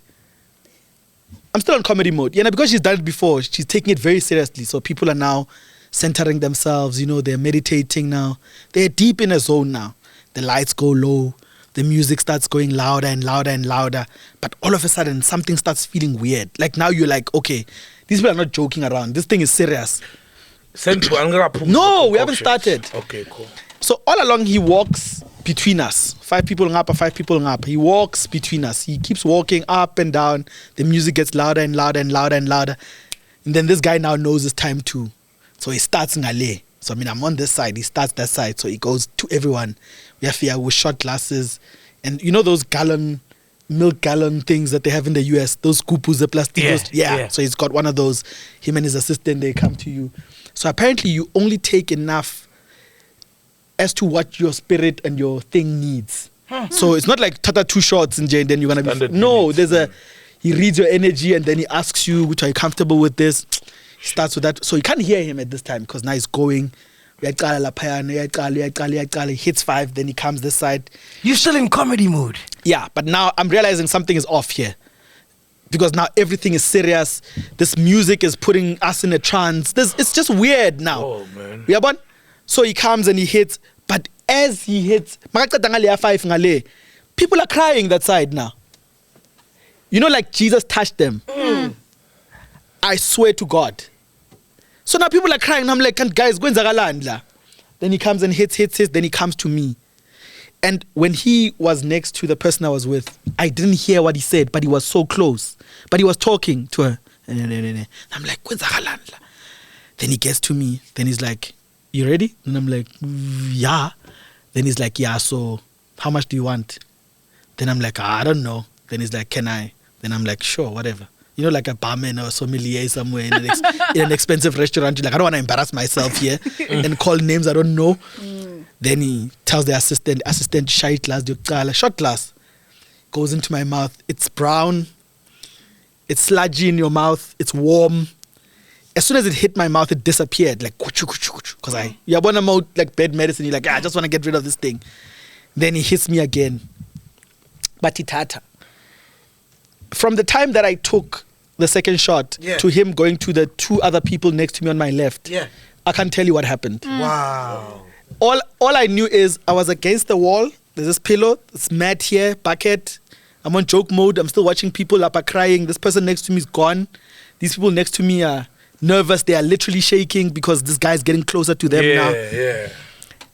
Yeah, because she's done it before, she's taking it very seriously. So people are now centering themselves, they're meditating now. They're deep in a zone now. The lights go low. The music starts going louder and louder and louder. But all of a sudden, something starts feeling weird. Like now you're like, okay, these people are not joking around. This thing is serious. No, we haven't started. Okay, cool. So all along he walks between us. 5 people ngapa, 5 people ngapa. He walks between us. He keeps walking up and down. The music gets louder and louder and louder and louder. And then this guy now knows it's time too. So he starts ngale. So I'm on this side. He starts that side. So he goes to everyone. We have here with shot glasses. And you know those milk gallon things that they have in the US? Those kupus, the plastic. Yeah. So he's got one of those. Him and his assistant, they come to you. So apparently you only take enough as to what your spirit and your thing needs. So it's not like tata 2 shots and then you're going to be... No, he reads your energy and then he asks you, which are you comfortable with this? He starts with that. So you can't hear him at this time because now he's going. He hits 5, then he comes this side. You're still in comedy mode. Yeah, but now I'm realizing something is off here. Because now everything is serious. This music is putting us in a trance. It's just weird now. Oh, man. Yeah, but so he comes and he hits. But as he hits, people are crying that side now. You know, like Jesus touched them. I swear to God. So now people are crying. And I'm like, guys, go in. Then he comes and hits. Then he comes to me. And when he was next to the person I was with, I didn't hear what he said, but he was so close. But he was talking to her. I'm like, then he gets to me. Then he's like, you ready? And I'm like, yeah. Then he's like, yeah, so how much do you want? Then I'm like, I don't know. Then he's like, can I? Then I'm like, sure, whatever. You know, like a barman or sommelier somewhere in an expensive restaurant. You're like, I don't want to embarrass myself here and call names I don't know. Then he tells the assistant, shot glass. Goes into my mouth. It's brown. It's sludgy in your mouth. It's warm. As soon as it hit my mouth, it disappeared. Like, because you're one about like bed medicine. You're like, I just want to get rid of this thing. Then he hits me again. Batitata. From the time that I took the second shot to him going to the two other people next to me on my left, I can't tell you what happened. Wow. All I knew is I was against the wall. There's this pillow, this mat here, bucket. I'm on joke mode. I'm still watching people up are crying. This person next to me is gone. These people next to me are nervous. They are literally shaking because this guy's getting closer to them now. Yeah.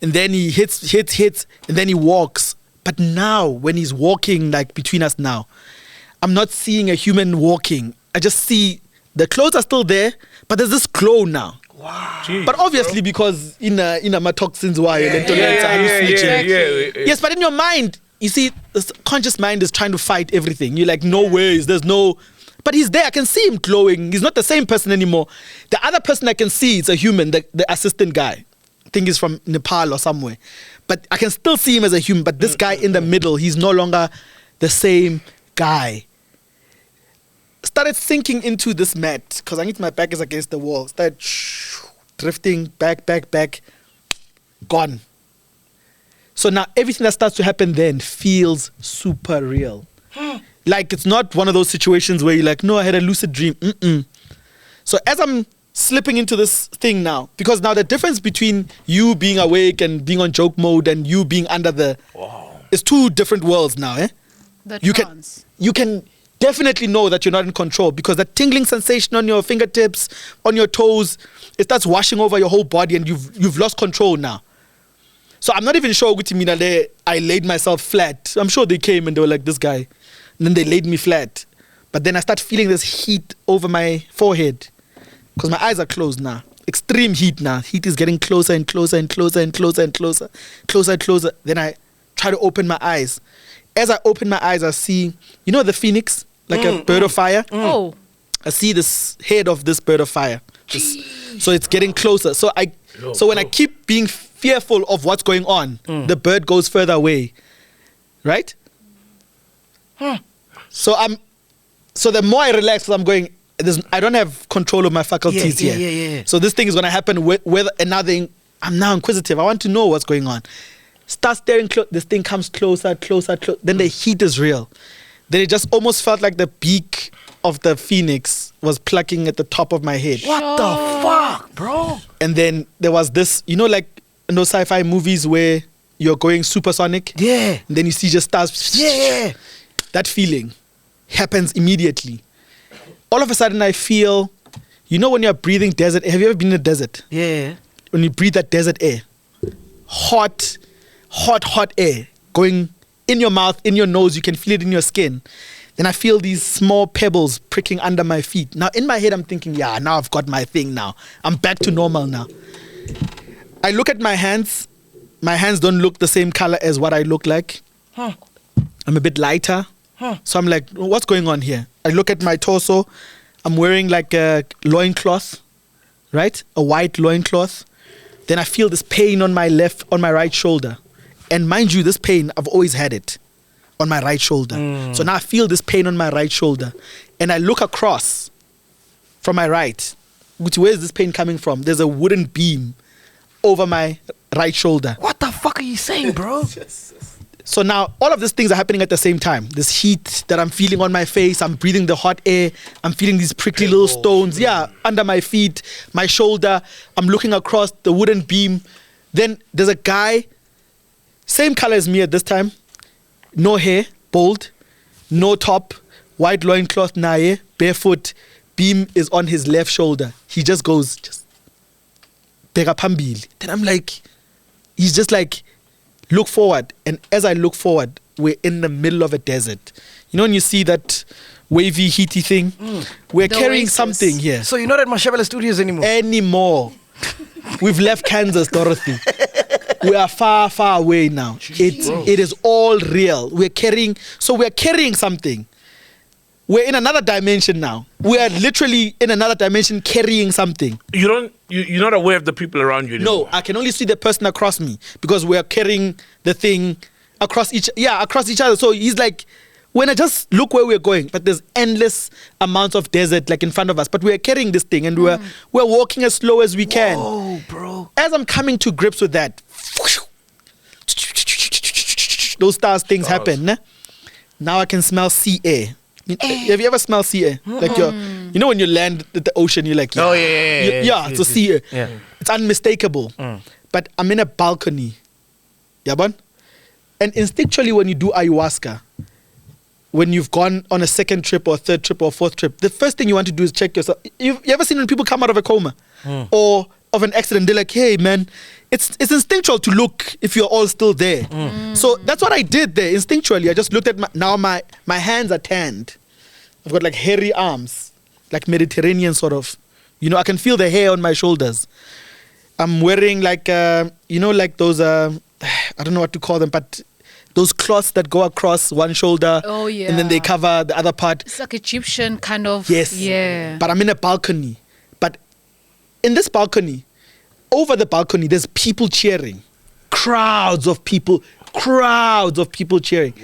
And then he hits, and then he walks. But now, when he's walking like between us now, I'm not seeing a human walking. I just see the clothes are still there, but there's this glow now. Wow. Jeez, but obviously because in my toxins yes, but in your mind, you see, the conscious mind is trying to fight everything. You're like, no ways, there's no. But he's there. I can see him glowing. He's not the same person anymore. The other person I can see, it's a human, the assistant guy. I think he's from Nepal or somewhere. But I can still see him as a human. But this guy in the middle, he's no longer the same guy. Started sinking into this mat because I need my back is against the wall. Started drifting back. Gone. So now everything that starts to happen then feels super real. Like it's not one of those situations where you're like, no, I had a lucid dream. So as I'm slipping into this thing now, because now the difference between you being awake and being on joke mode and you being under the is two different worlds now. You can definitely know that you're not in control because that tingling sensation on your fingertips, on your toes, it starts washing over your whole body and you've lost control now. So I'm not even sure I laid myself flat. I'm sure they came and they were like, this guy. And then they laid me flat. But then I start feeling this heat over my forehead because my eyes are closed now. Extreme heat now. Heat is getting closer and closer and closer and closer and closer. Closer and closer. Then I try to open my eyes. As I open my eyes, I see, you know the phoenix? Like a bird of fire. Oh. I see this head of this bird of fire. So it's getting closer. So when I keep being fearful of what's going on, the bird goes further away. Right? So the more I relax, I'm going, I don't have control of my faculties here. Yeah. So this thing is going to happen with another. I'm now inquisitive. I want to know what's going on. Start staring close. This thing comes closer. Then the heat is real. Then it just almost felt like the beak of the phoenix was plucking at the top of my head. What the fuck, bro? And then there was this, you know, like in those sci-fi movies where you're going supersonic? Yeah. And then you see just stars. Yeah. That feeling happens immediately. All of a sudden I feel, you know when you're breathing desert, have you ever been in a desert? Yeah. When you breathe that desert air, hot air going in your mouth, in your nose, you can feel it in your skin. Then I feel these small pebbles pricking under my feet. Now in my head I'm thinking, yeah, now I've got my thing now. I'm back to normal now. I look at my hands. My hands don't look the same color as what I look like. I'm a bit lighter. So I'm like, what's going on here? I look at my torso. I'm wearing like a loincloth, right? A white loincloth. Then I feel this pain on my right shoulder. And mind you, this pain, I've always had it on my right shoulder. So now I feel this pain on my right shoulder. And I look across from my right. Where is this pain coming from? There's a wooden beam over my right shoulder. What the fuck are you saying, bro? So now all of these things are happening at the same time. This heat that I'm feeling on my face, I'm breathing the hot air, I'm feeling these prickly little stones, under my feet, my shoulder. I'm looking across the wooden beam. Then there's a guy, same color as me at this time, no hair, bald, no top, white loincloth, nae, barefoot, beam is on his left shoulder. He just goes, beka phambili. Then I'm like, he's just like, look forward. And as I look forward, we're in the middle of a desert. You know when you see that wavy, heaty thing? We're The carrying oasis. something here. So you're not at Mashabela Studios Anymore. We've left Kansas, Dorothy. We are far, far away now. It is all real. We're carrying something. We're in another dimension now. We are literally in another dimension carrying something. You're not aware of the people around you anymore. No, I can only see the person across me because we are carrying the thing across each other. So he's like, when I just look where we're going, but there's endless amounts of desert like in front of us, but we're carrying this thing and we're walking as slow as we can. Oh, bro. As I'm coming to grips with that, those things happen. Ne? Now I can smell sea air. Have you ever smelled sea air? Like you know when you land at the ocean, you're like, Oh, yeah. it's a sea air. Yeah. It's unmistakable. But I'm in a balcony. Yabon? And instinctually when you do ayahuasca, when you've gone on a second trip or third trip or fourth trip, the first thing you want to do is check yourself. You ever seen when people come out of a coma or of an accident, they're like, hey man, it's instinctual to look if you're all still there. So that's what I did there instinctually. I just looked at my hands are tanned. I've got like hairy arms, like Mediterranean sort of. You know, I can feel the hair on my shoulders. I'm wearing like, like those, I don't know what to call them, but those cloths that go across one shoulder. Oh, yeah. And then they cover the other part. It's like Egyptian kind of. Yes. Yeah. But I'm in a balcony. But in this balcony, over the balcony, there's people cheering. Crowds of people cheering.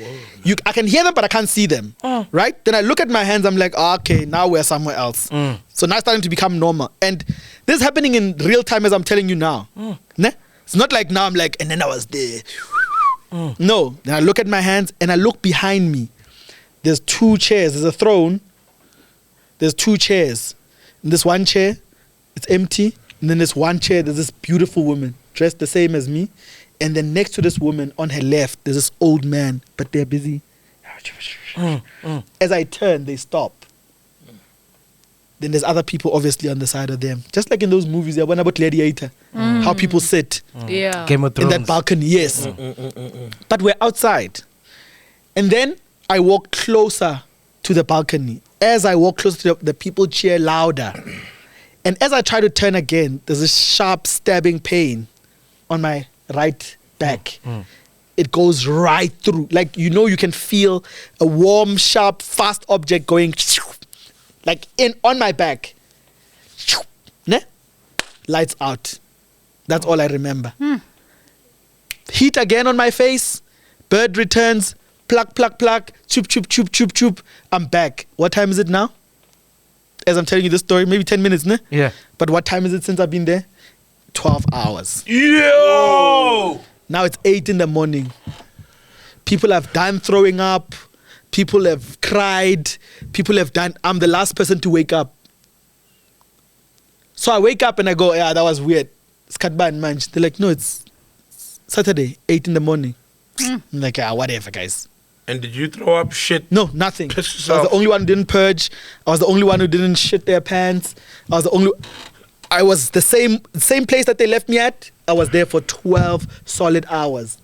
I can hear them, but I can't see them. Right? Then I look at my hands, I'm like, okay, now we're somewhere else. So now it's starting to become normal. And this is happening in real time as I'm telling you now. Ne? It's not like now I'm like, and then I was there. No. Then I look at my hands and I look behind me. There's 2 chairs. There's a throne. There's 2 chairs. And this one chair, it's empty. And then there's one chair, there's this beautiful woman dressed the same as me. And then next to this woman on her left, there's this old man, but they're busy. As I turn, they stop. Then there's other people obviously on the side of them. Just like in those movies, yeah, when about Gladiator, how people sit Yeah. Game of Thrones. in that balcony, yes. But we're outside. And then I walk closer to the balcony. As I walk closer to the people cheer louder. And as I try to turn again, there's a sharp stabbing pain on my right back. It goes right through. Like, you can feel a warm, sharp, fast object going like on my back. Ne? Lights out. That's all I remember. Heat again on my face. Bird returns. Pluck, pluck, pluck. Choop, choop, choop, choop, choop. I'm back. What time is it now? As I'm telling you this story, maybe 10 minutes, ne? Yeah. But what time is it since I've been there? 12 hours. Yo! Now it's 8 in the morning. People have done throwing up. People have cried. People have done... I'm the last person to wake up. So I wake up and I go, yeah, that was weird. It's Katba and Manj. They're like, no, it's Saturday, 8 in the morning. I'm like, yeah, whatever, guys. And did you throw up shit? No, nothing. Piss I was yourself. the only one who didn't purge. I was the only one who didn't shit their pants. I was the same place that they left me at. I was there for 12 solid hours.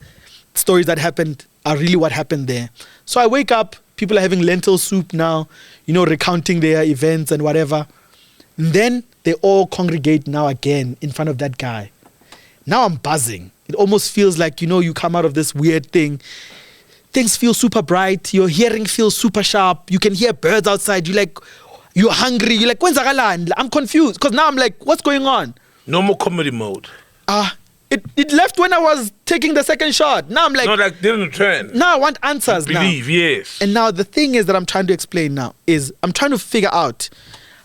Stories that happened are really what happened there. So I wake up, people are having lentil soup now, recounting their events and whatever. And then they all congregate now again in front of that guy. Now I'm buzzing. It almost feels like, you come out of this weird thing. Things feel super bright. Your hearing feels super sharp. You can hear birds outside. You're hungry. You're like, when's Agalan? I'm confused. Because now I'm like, what's going on? No more comedy mode. It left when I was taking the second shot. Now I'm like, No, like didn't return. now I want answers now. Believe, yes. And now the thing is that I'm trying to explain now is I'm trying to figure out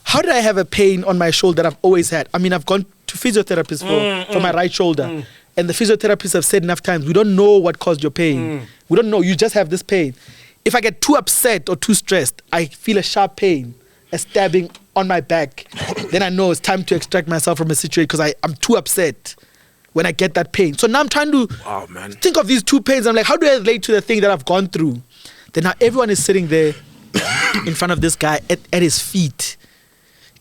how did I have a pain on my shoulder that I've always had? I mean, I've gone to physiotherapists for my right shoulder. And the physiotherapists have said enough times, we don't know what caused your pain. We don't know. You just have this pain. If I get too upset or too stressed, I feel a sharp pain, a stabbing on my back. Then I know it's time to extract myself from a situation because I'm too upset when I get that pain. So now I'm trying to think of these 2 pains. I'm like, how do I relate to the thing that I've gone through? Then now everyone is sitting there in front of this guy at his feet.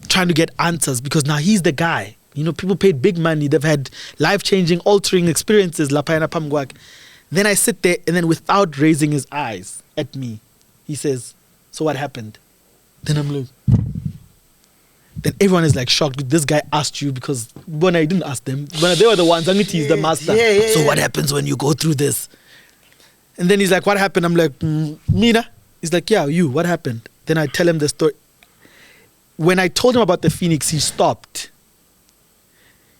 trying to get answers because now he's the guy. You know, people paid big money. They've had life-changing, altering experiences. Then I sit there, and then without raising his eyes at me, he says, "So what happened?" Then I'm like, then everyone is like shocked. This guy asked you because when I didn't ask them, when they were the ones. Angiti is the master. So what happens when you go through this? And then he's like, "What happened?" I'm like, "Mina." He's like, "Yeah, you. What happened?" Then I tell him the story. When I told him about the phoenix, he stopped.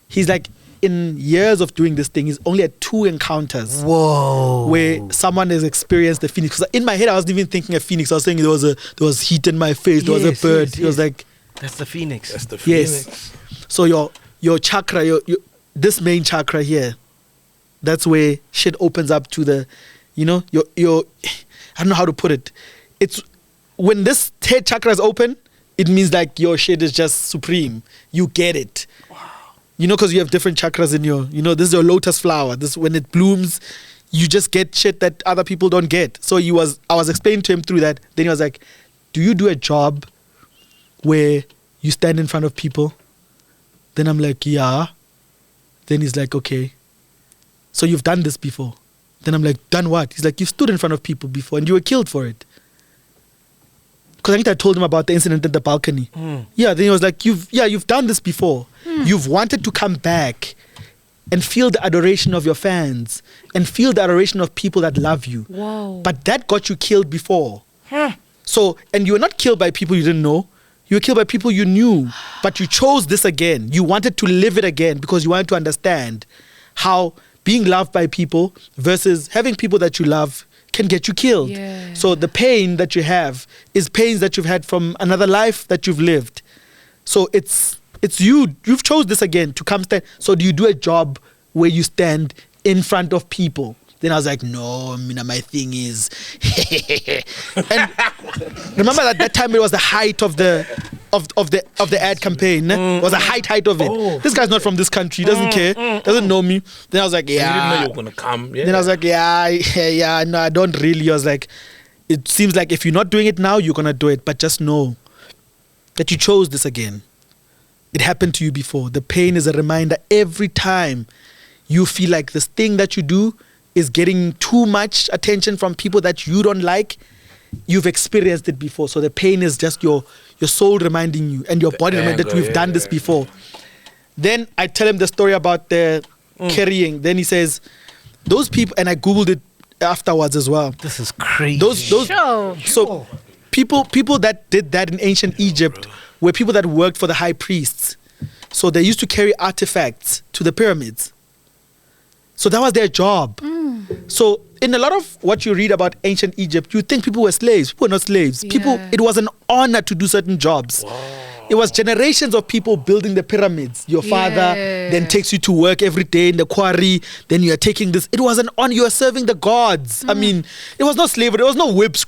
He's like, in years of doing this thing, he's only had 2 encounters. Whoa. Where someone has experienced the phoenix. Because in my head, I wasn't even thinking of phoenix. I was saying there was heat in my face. There was a bird. He was like, "That's the phoenix." That's the phoenix. Yes. So your chakra, your this main chakra here, that's where shit opens up to the, you know, your I don't know how to put it. It's when this head chakra is open, it means like your shit is just supreme. You get it. Wow. You know, because you have different chakras in your, you know, this is your lotus flower. This, when it blooms, you just get shit that other people don't get. So I was explaining to him through that. Then he was like, "Do you do a job where you stand in front of people?" Then I'm like, "Yeah." Then he's like, "Okay. So you've done this before?" Then I'm like, "Done what?" He's like, "You've stood in front of people before and you were killed for it." Because I think I told him about the incident at the balcony. Yeah, then he was like, you've done this before. You've wanted to come back and feel the adoration of your fans and feel the adoration of people that love you. Wow. But that got you killed before. So, and you were not killed by people you didn't know. You were killed by people you knew. But you chose this again. You wanted to live it again because you wanted to understand how being loved by people versus having people that you love can get you killed. Yeah. So the pain that you have is pains that you've had from another life that you've lived. So it's you've chose this again to come stand. So do you do a job where you stand in front of people? Then I was like, "No, my thing is," and remember that time it was the height of the ad campaign. It was the height of it. This guy's not from this country. He doesn't care. Doesn't know me. Then I was like, "Yeah." You didn't know you were gonna come. Yeah. Then I was like, yeah. No, I don't really. I was like, it seems like if you're not doing it now, you're gonna do it. But just know that you chose this again. It happened to you before. The pain is a reminder every time you feel like this thing that you do is getting too much attention from people that you don't like. You've experienced it before. So the pain is just your soul reminding you and your body reminding that we've done this before. Then I tell him the story about the carrying. Then he says, those people, and I Googled it afterwards as well. This is crazy. So people that did that in ancient Egypt were people that worked for the high priests. So they used to carry artifacts to the pyramids. So that was their job. So in a lot of what you read about ancient Egypt, you think people were slaves. People were not slaves. Yeah. It was an honor to do certain jobs. Wow. It was generations of people building the pyramids. Your father then takes you to work every day in the quarry. Then you are taking this. It was an honor. You are serving the gods. I mean, it was not slavery. There was no whips.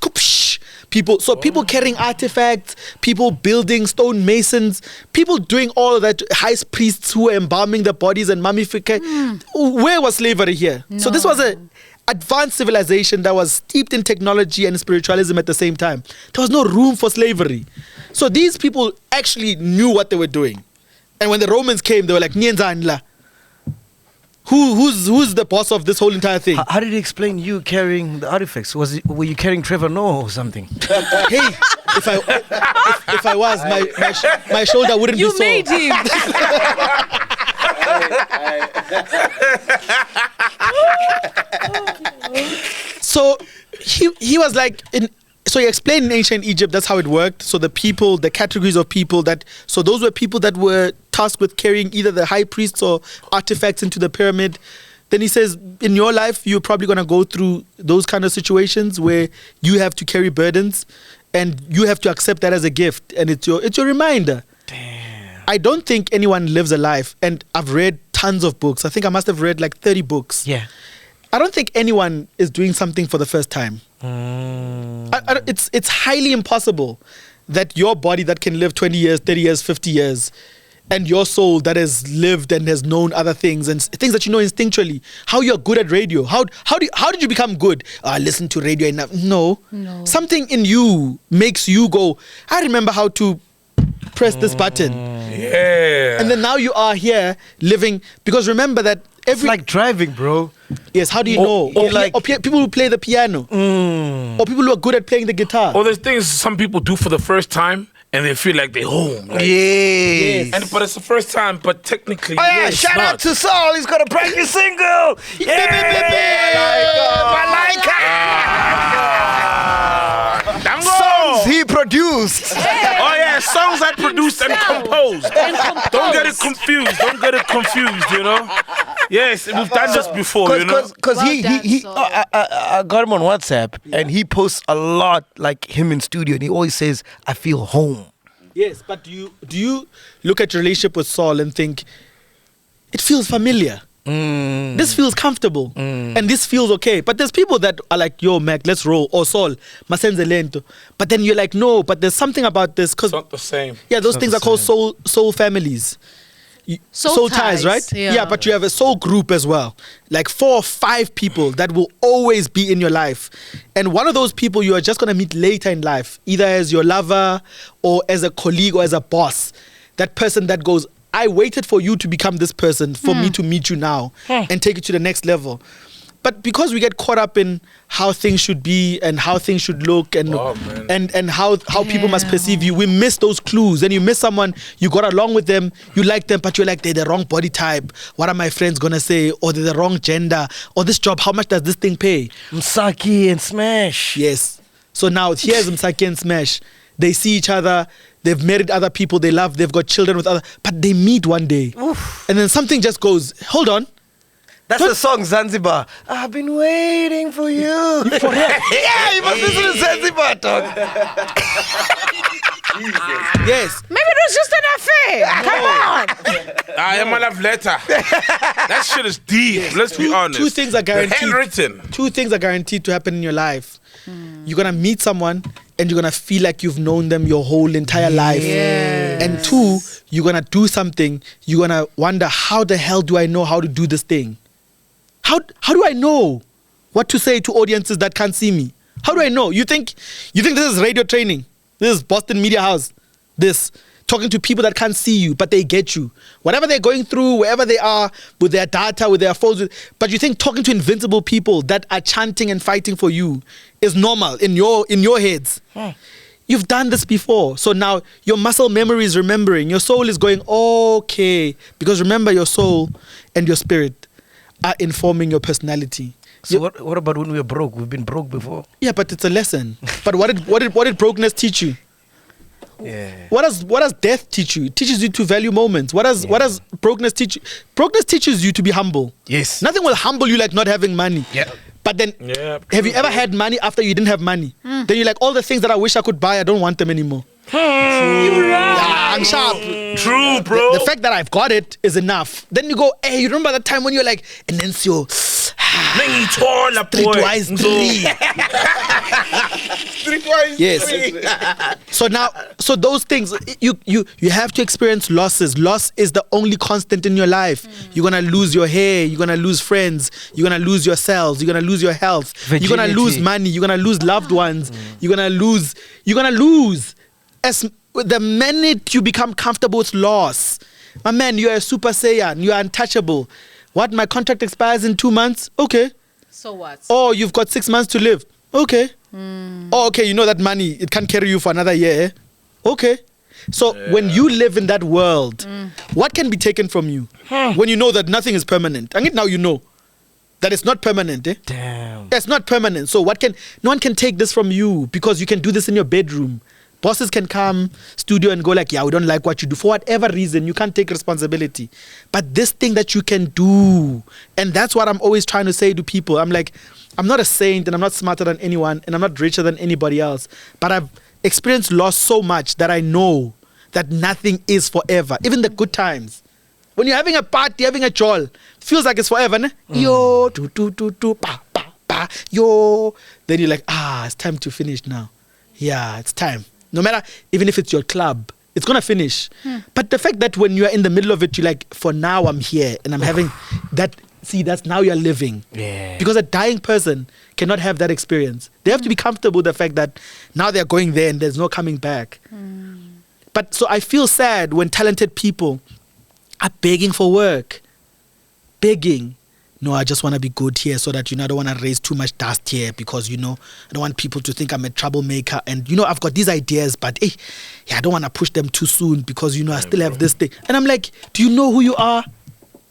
People carrying artifacts, people building stone masons, people doing all of that, high priests who were embalming the bodies and mummification. Where was slavery here? No. So this was an advanced civilization that was steeped in technology and spiritualism at the same time. There was no room for slavery. So these people actually knew what they were doing. And when the Romans came, they were like, Nienzanla. Who's the boss of this whole entire thing? How did he explain you carrying the artifacts? Were you carrying Trevor Noah or something? Hey, if I was, my shoulder wouldn't be sore. You made him. So he was like, so he explained in ancient Egypt, that's how it worked. So the people, the categories of people so those were people that were tasked with carrying either the high priests or artifacts into the pyramid. Then he says, in your life, you're probably going to go through those kind of situations where you have to carry burdens and you have to accept that as a gift. And it's your reminder. Damn. I don't think anyone lives a life, and I've read tons of books. I think I must have read like 30 books. Yeah. I don't think anyone is doing something for the first time. It's highly impossible that your body that can live 20 years, 30 years, 50 years, and your soul that has lived and has known other things and things that you know instinctually. How you're good at radio. How did you become good? I listen to radio enough. No. Something in you makes you go, I remember how to press this button. Yeah. And then now you are here living, because remember that It's like driving, bro. yes, how do you know? Or people who play the piano, or people who are good at playing the guitar. Or there's things some people do for the first time and they feel like they're home. Like, Yes. but it's the first time, but technically, Oh yeah, it's shout not. out to Saul. He's got a brand new single. Songs he produced. Oh yeah, songs I produced and composed. Don't get it confused, you know? Yes, we've done this before, you know? Because Well done, Saul. I got him on WhatsApp and he posts a lot like him in studio and he always says, I feel home. Yes, but do you look at your relationship with Saul and think it feels familiar? This feels comfortable and this feels okay. But there's people that are like, yo, Mac, let's roll. Or Saul, masenze lento. But then you're like, no, but there's something about this. It's not the same. Yeah, those things are called soul families. Soul ties, right? Yeah. But you have a soul group as well. Like 4 or 5 people that will always be in your life. And one of those people you are just going to meet later in life, either as your lover or as a colleague or as a boss. That person that goes, I waited for you to become this person for me to meet you now and take it to the next level. But because we get caught up in how things should be and how things should look and how people must perceive you, we miss those clues. And you miss someone, you got along with them, you like them, but you're like, they're the wrong body type. What are my friends going to say? Or they're the wrong gender. Or this job, how much does this thing pay? Msaki and Smash. Yes. So now here's Msaki and Smash. They see each other. They've married other people they love. They've got children with other. But they meet one day. Oof. And then something just goes, hold on. That's the song Zanzibar. I've been waiting for you. For real? Yeah, you must listen to Zanzibar, dog. Yes. Maybe it was just an affair. Come on. I am a love letter. That shit is deep. Let's be honest. Two things are guaranteed. Handwritten. 2 things are guaranteed to happen in your life. You're going to meet someone and you're going to feel like you've known them your whole entire life. Yes. And 2, you're going to do something. You're going to wonder, how the hell do I know how to do this thing? How do I know what to say to audiences that can't see me? How do I know? You think this is radio training? This is Boston Media House. This talking to people that can't see you, but they get you. Whatever they're going through, wherever they are, with their data, with their phones. But you think talking to invincible people that are chanting and fighting for you is normal in your heads. You've done this before. So now your muscle memory is remembering. Your soul is going, okay. Because remember, your soul and your spirit are informing your personality. So what about when we were broke? We've been broke before. Yeah, but it's a lesson. But what did brokenness teach you? Yeah. What does death teach you? It teaches you to value moments. What does brokenness teach you? Brokenness teaches you to be humble. Yes. Nothing will humble you like not having money. Yeah. But then, have you ever had money after you didn't have money? Then you're like, all the things that I wish I could buy, I don't want them anymore. Yeah, I'm sharp. True, bro. The fact that I've got it is enough. Then you go, hey, you remember that time when you're like, and then so streetwise 3. Yes. So those things, you have to experience losses. Loss is the only constant in your life. You're gonna lose your hair. You're gonna lose friends. You're gonna lose your cells. You're gonna lose your health. Virginity. You're gonna lose money. You're gonna lose loved ones. You're gonna lose. As the minute you become comfortable with loss, my man, you're a super saiyan. You're untouchable. What? My contract expires in 2 months. Okay. So what? Oh, you've got 6 months to live. Okay. Oh, okay. You know that money, it can't carry you for another year. Okay. So when you live in that world, what can be taken from you? When you know that nothing is permanent. And now you know that it's not permanent. Damn. It's not permanent. So no one can take this from you because you can do this in your bedroom. Bosses can come studio and go like, yeah, we don't like what you do. For whatever reason, you can't take responsibility. But this thing that you can do, and that's what I'm always trying to say to people. I'm like, I'm not a saint and I'm not smarter than anyone and I'm not richer than anybody else. But I've experienced loss so much that I know that nothing is forever. Even the good times. When you're having a party, having a jol, it feels like it's forever, ne? Yo, pa, pa, pa, yo. Then you're like, it's time to finish now. Yeah, it's time. No matter, even if it's your club, it's going to finish. But the fact that when you are in the middle of it, you're like, for now I'm here and I'm having that, that's now you're living. Yeah. Because a dying person cannot have that experience. They have to be comfortable with the fact that now they're going there and there's no coming back. But so I feel sad when talented people are begging for work. Begging. No, I just want to be good here so that, I don't want to raise too much dust here because, I don't want people to think I'm a troublemaker. And, I've got these ideas, but I don't want to push them too soon because, I still have this thing. And I'm like, do you know who you are?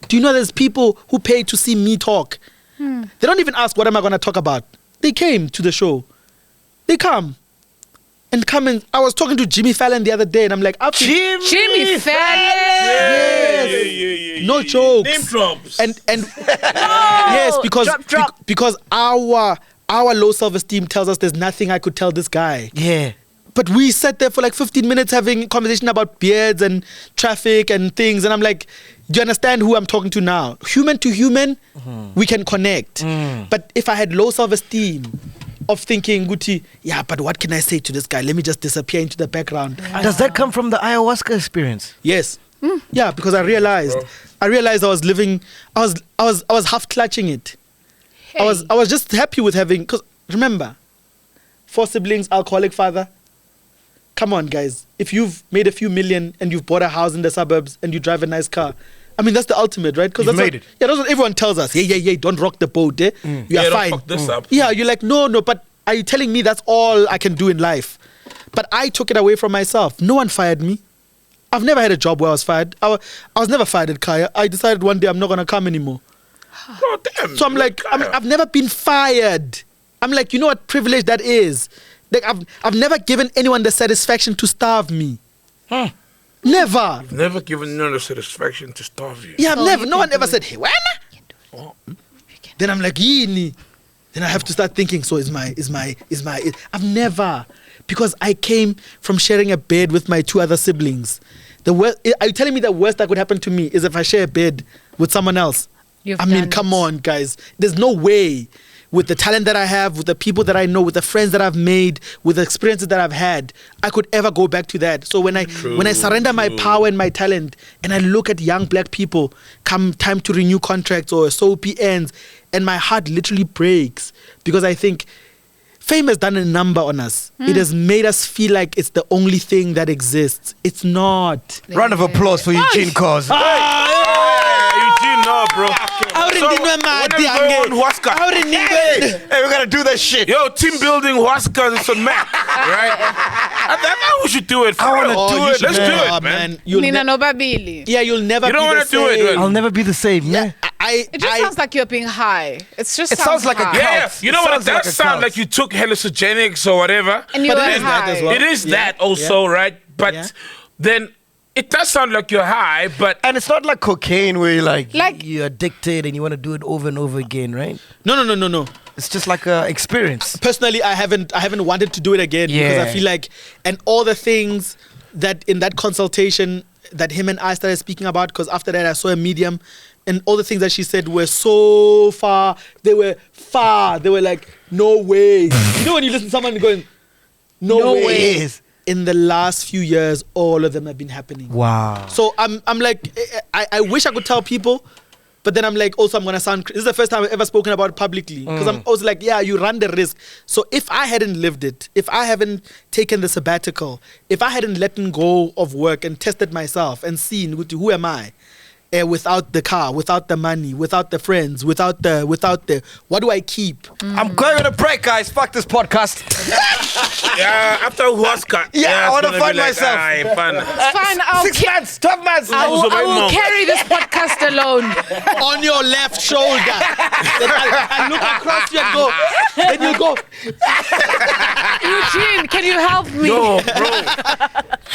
Do you know there's people who pay to see me talk? They don't even ask, what am I going to talk about? They came to the show. They come. And I was talking to Jimmy Fallon the other day, and I'm like, Jimmy Fallon. Yes. No jokes. Name drops. And yes, because our low self-esteem tells us there's nothing I could tell this guy. Yeah. But we sat there for like 15 minutes having conversation about beards and traffic and things, and I'm like, do you understand who I'm talking to now? Human to human, we can connect. But if I had low self-esteem of thinking, Guti, but what can I say to this guy? Let me just disappear into the background. Does that come from the ayahuasca experience? Yes. Yeah, because I realized I was living, I was half clutching it. Hey. I was just happy with having, because remember, 4 siblings, alcoholic father. Come on, guys. If you've made a few million and you've bought a house in the suburbs and you drive a nice car, I mean, that's the ultimate, right? Because that's made it. Yeah, that's what everyone tells us. Yeah, don't rock the boat, eh? You are don't fine. fuck this up. Yeah, you're like, no, but are you telling me that's all I can do in life? But I took it away from myself. No one fired me. I've never had a job where I was fired. I was never fired at Kaya. I decided one day I'm not going to come anymore. Oh, damn. So I'm like, I've never been fired. I'm like, you know what privilege that is? Like, I've never given anyone the satisfaction to starve me. Never. Never given anyone the satisfaction to starve you. Yeah, never. No one ever said, hey, why not? Then I'm like, yini. Then I have to start thinking, so I've never, because I came from sharing a bed with my 2 other siblings. Are you telling me the worst that could happen to me is if I share a bed with someone else? Come on, guys. There's no way. With the talent that I have, with the people that I know, with the friends that I've made, with the experiences that I've had, I could ever go back to that. So when I surrender my power and my talent, and I look at young black people come time to renew contracts or SOP ends, and my heart literally breaks because I think fame has done a number on us. It has made us feel like it's the only thing that exists. It's not. Round of applause for Eugene Khoza. Eugene, no, bro. Hey, we gotta do that shit. Yo, team building Huasca is on Mac, right? I think we should do it. I wanna do it. Let's do it, man. Nina Nobabili. Yeah, you'll never You be don't the want to do same. it. I'll never be the same. Yeah. It just sounds like you're being high. It sounds like a high. cult. Yeah, you know what? It does sound like you took hallucinogenics or whatever. And you But were it is that high. as well. It is that also, right? But then it does sound like you're high, but And it's not like cocaine where you're like Like- you're addicted and you want to do it over and over again, right? No. It's just like a experience. Personally, I haven't wanted to do it again because I feel like, and all the things that in that consultation that him and I started speaking about, because after that I saw a medium, and all the things that she said were so far. They were like, no way. You know when you listen to someone going, no way. Yes. In the last few years, all of them have been happening. Wow. So I'm like, I wish I could tell people, but then I'm like, also I'm gonna sound. This is the first time I've ever spoken about it publicly because I'm also like, yeah, you run the risk. So if I hadn't lived it, if I haven't taken the sabbatical, if I hadn't let go of work and tested myself and seen who am I, without the car, without the money, without the friends, without the, what do I keep? I'm going on a break, guys. Fuck this podcast. yeah, after Huasca, Yeah, I it's wanna gonna find be like, myself. "Aye, fun." It's fine. I'll 6 months, 12 months. I will no. carry this podcast alone. On your left shoulder. Then I look across you and go, then you go, Eugene, can you help me? Yo, bro,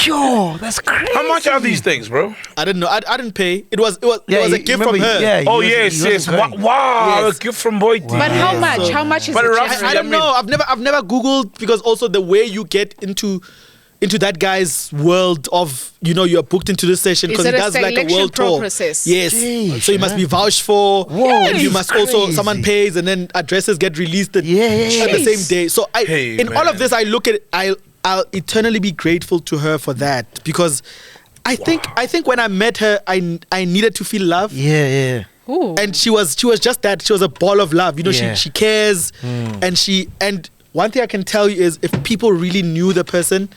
Yo, that's crazy. how much are these things, bro? I didn't know. I didn't pay. It was a gift from her. Yeah, Oh he yes, wasn't yes. going. Wow, Yes. a gift from Boity. But how much? So- How much is But it? roughly, generally? I don't know. I've never Googled because also the way you get into that guy's world of, you're booked into this session Is because he it a does like a selection world tour. process? Yes. Jeez, So you must be vouched for. Whoa, and you must also, crazy. someone pays and then addresses get released on Yeah. the same day. So Hey, in all man. of this, I look at I'll eternally be grateful to her for that because I think when I met her, I needed to feel love. Yeah. Ooh. And she was just that. She was a ball of love. Yeah. She cares, and one thing I can tell you is if people really knew the person,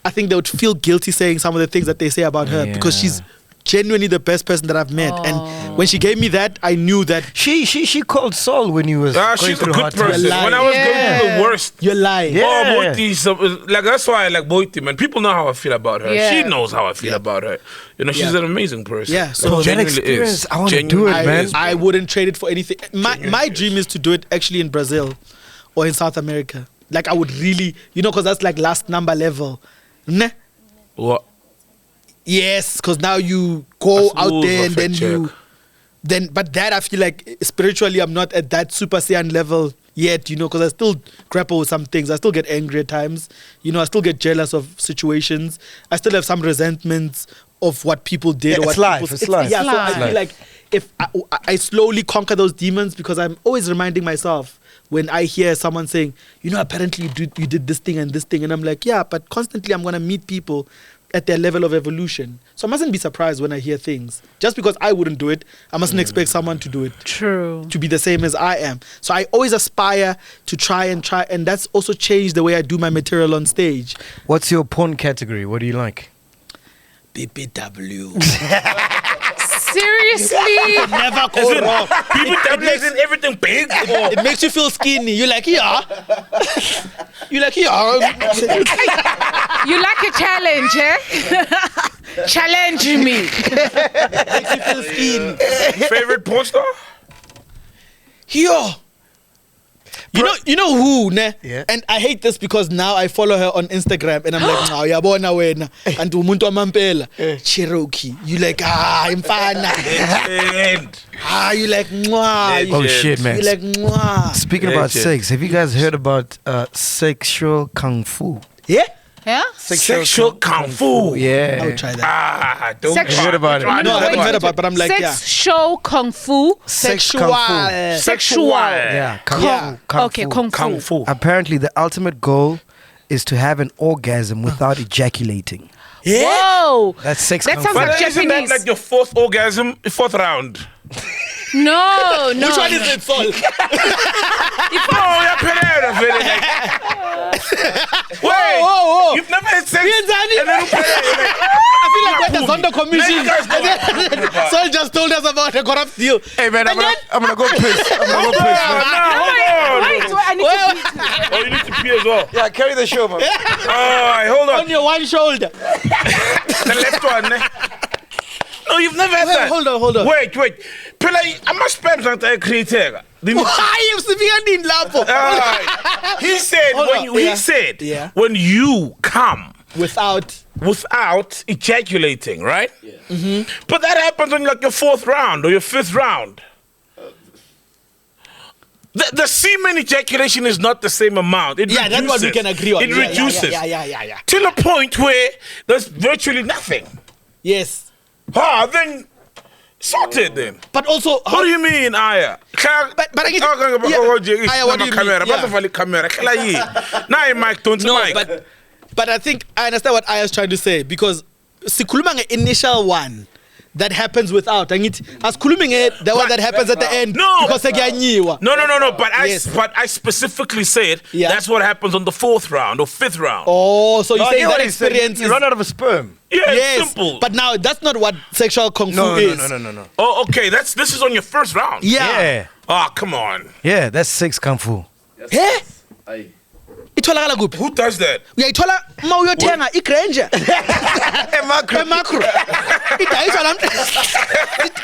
I think they would feel guilty saying some of the things that they say about her because she's genuinely the best person that I've met. And when she gave me that, I knew that she called Saul when he was going she's a through good hard person. times. When I was going through the worst, you're lying. Boity, like that's why I like Boity, man. People know how I feel about her. Yeah. She knows how I feel about her. You know, she's an amazing person. Yeah, so Bro, that genuinely experience, is. I want to do it, man. I wouldn't trade it for anything. My dream is to do it actually in Brazil or in South America. Like I would really, because that's like last number level. Nah? What? Yes, because now you go out there and then but that I feel like spiritually I'm not at that Super Saiyan level yet, because I still grapple with some things. I still get angry at times. I still get jealous of situations. I still have some resentments of what people did. Or it's what life. It's life. Yeah, so life. I feel like if I slowly conquer those demons, because I'm always reminding myself when I hear someone saying, apparently you did this thing, and I'm like, yeah, but constantly I'm going to meet people at their level of evolution. So I mustn't be surprised when I hear things. Just because I wouldn't do it, I mustn't expect someone to do it. True. To be the same as I am. So I always aspire to try, and that's also changed the way I do my material on stage. What's your porn category? What do you like? BBW. Seriously? Never go wrong. People isn't everything big. It makes you feel skinny. You're like, yeah. You're like, yeah. You like a challenge, eh? Challenge me. Makes you feel skinny. Favorite porn star? Yo. You know who, ne? Yeah. And I hate this because now I follow her on Instagram and I'm like, "Now yabona wena." And umuntu amampela, Cherokee. You like, imfana. You like, mwah. Oh shit, man. You like, mwah. Speaking about sex, have you guys heard about sexual kung fu? Yeah? Yeah? Sexual kung fu. Yeah. I would try that. Don't Sex- try. heard about it. No, I haven't heard about it, but I'm like, Sex show kung fu. Sexual. Sexual. Yeah. Kung Okay, fu. kung fu. Kung fu. Apparently, the ultimate goal is to have an orgasm without ejaculating. Yeah? Whoa. That's sex That kung sounds fu. like But isn't that Japanese. like your fourth orgasm, fourth round? No. Which one is it, Sol? Oh, yeah, Pereira, very like. Wait, Whoa. you've never had sex? Yes, honey. And then Pereira, I feel like when the Zondo Commission. Man, you guys know what I'm talking about. Sol just told us about a corrupt deal. Hey man, I'm gonna go piss. I'm gonna go Hold piss, on, man. hold on. Wait, I need to Oh, you need to pee as well. Yeah, carry the show, man. Alright, hold on. On your one shoulder. The left one, ne? No, you've never had that. Hold on. Wait. Pela, I must spam something creator. Why you speaking in Lapo? He said Hold when on, you, yeah. he said Yeah. when you come Without. ejaculating, right? Yeah. Mm-hmm. But that happens on like your fourth round or your fifth round. The semen ejaculation is not the same amount. It Yeah, reduces. that's what we can agree on. It reduces. Yeah. To the point where there's virtually nothing. Yes. Then sorted then. But also, What do you mean, Aya? But I get- Aya, what do you mean? Yeah. but I think I understand what Aya's trying to say because sikuluma initial one that happens without. As kuluming the one that happens at the end. No. Because segiyanyiwa. No. But Yes. I specifically said Yeah. that's what happens on the fourth round or fifth round. Oh, so you No, I say get what that he's saying. experience You is run out of a sperm. Yeah, yes, it's simple. but now that's not what sexual kung fu No. is. Oh, okay. This is on your first round. Yeah. Oh, come on. Yeah, that's sex kung fu. Hey? Itholakala kuphi? Who does that? Uyayithola uma uyothenga iGranger. Macro. Macro. Idayiswa la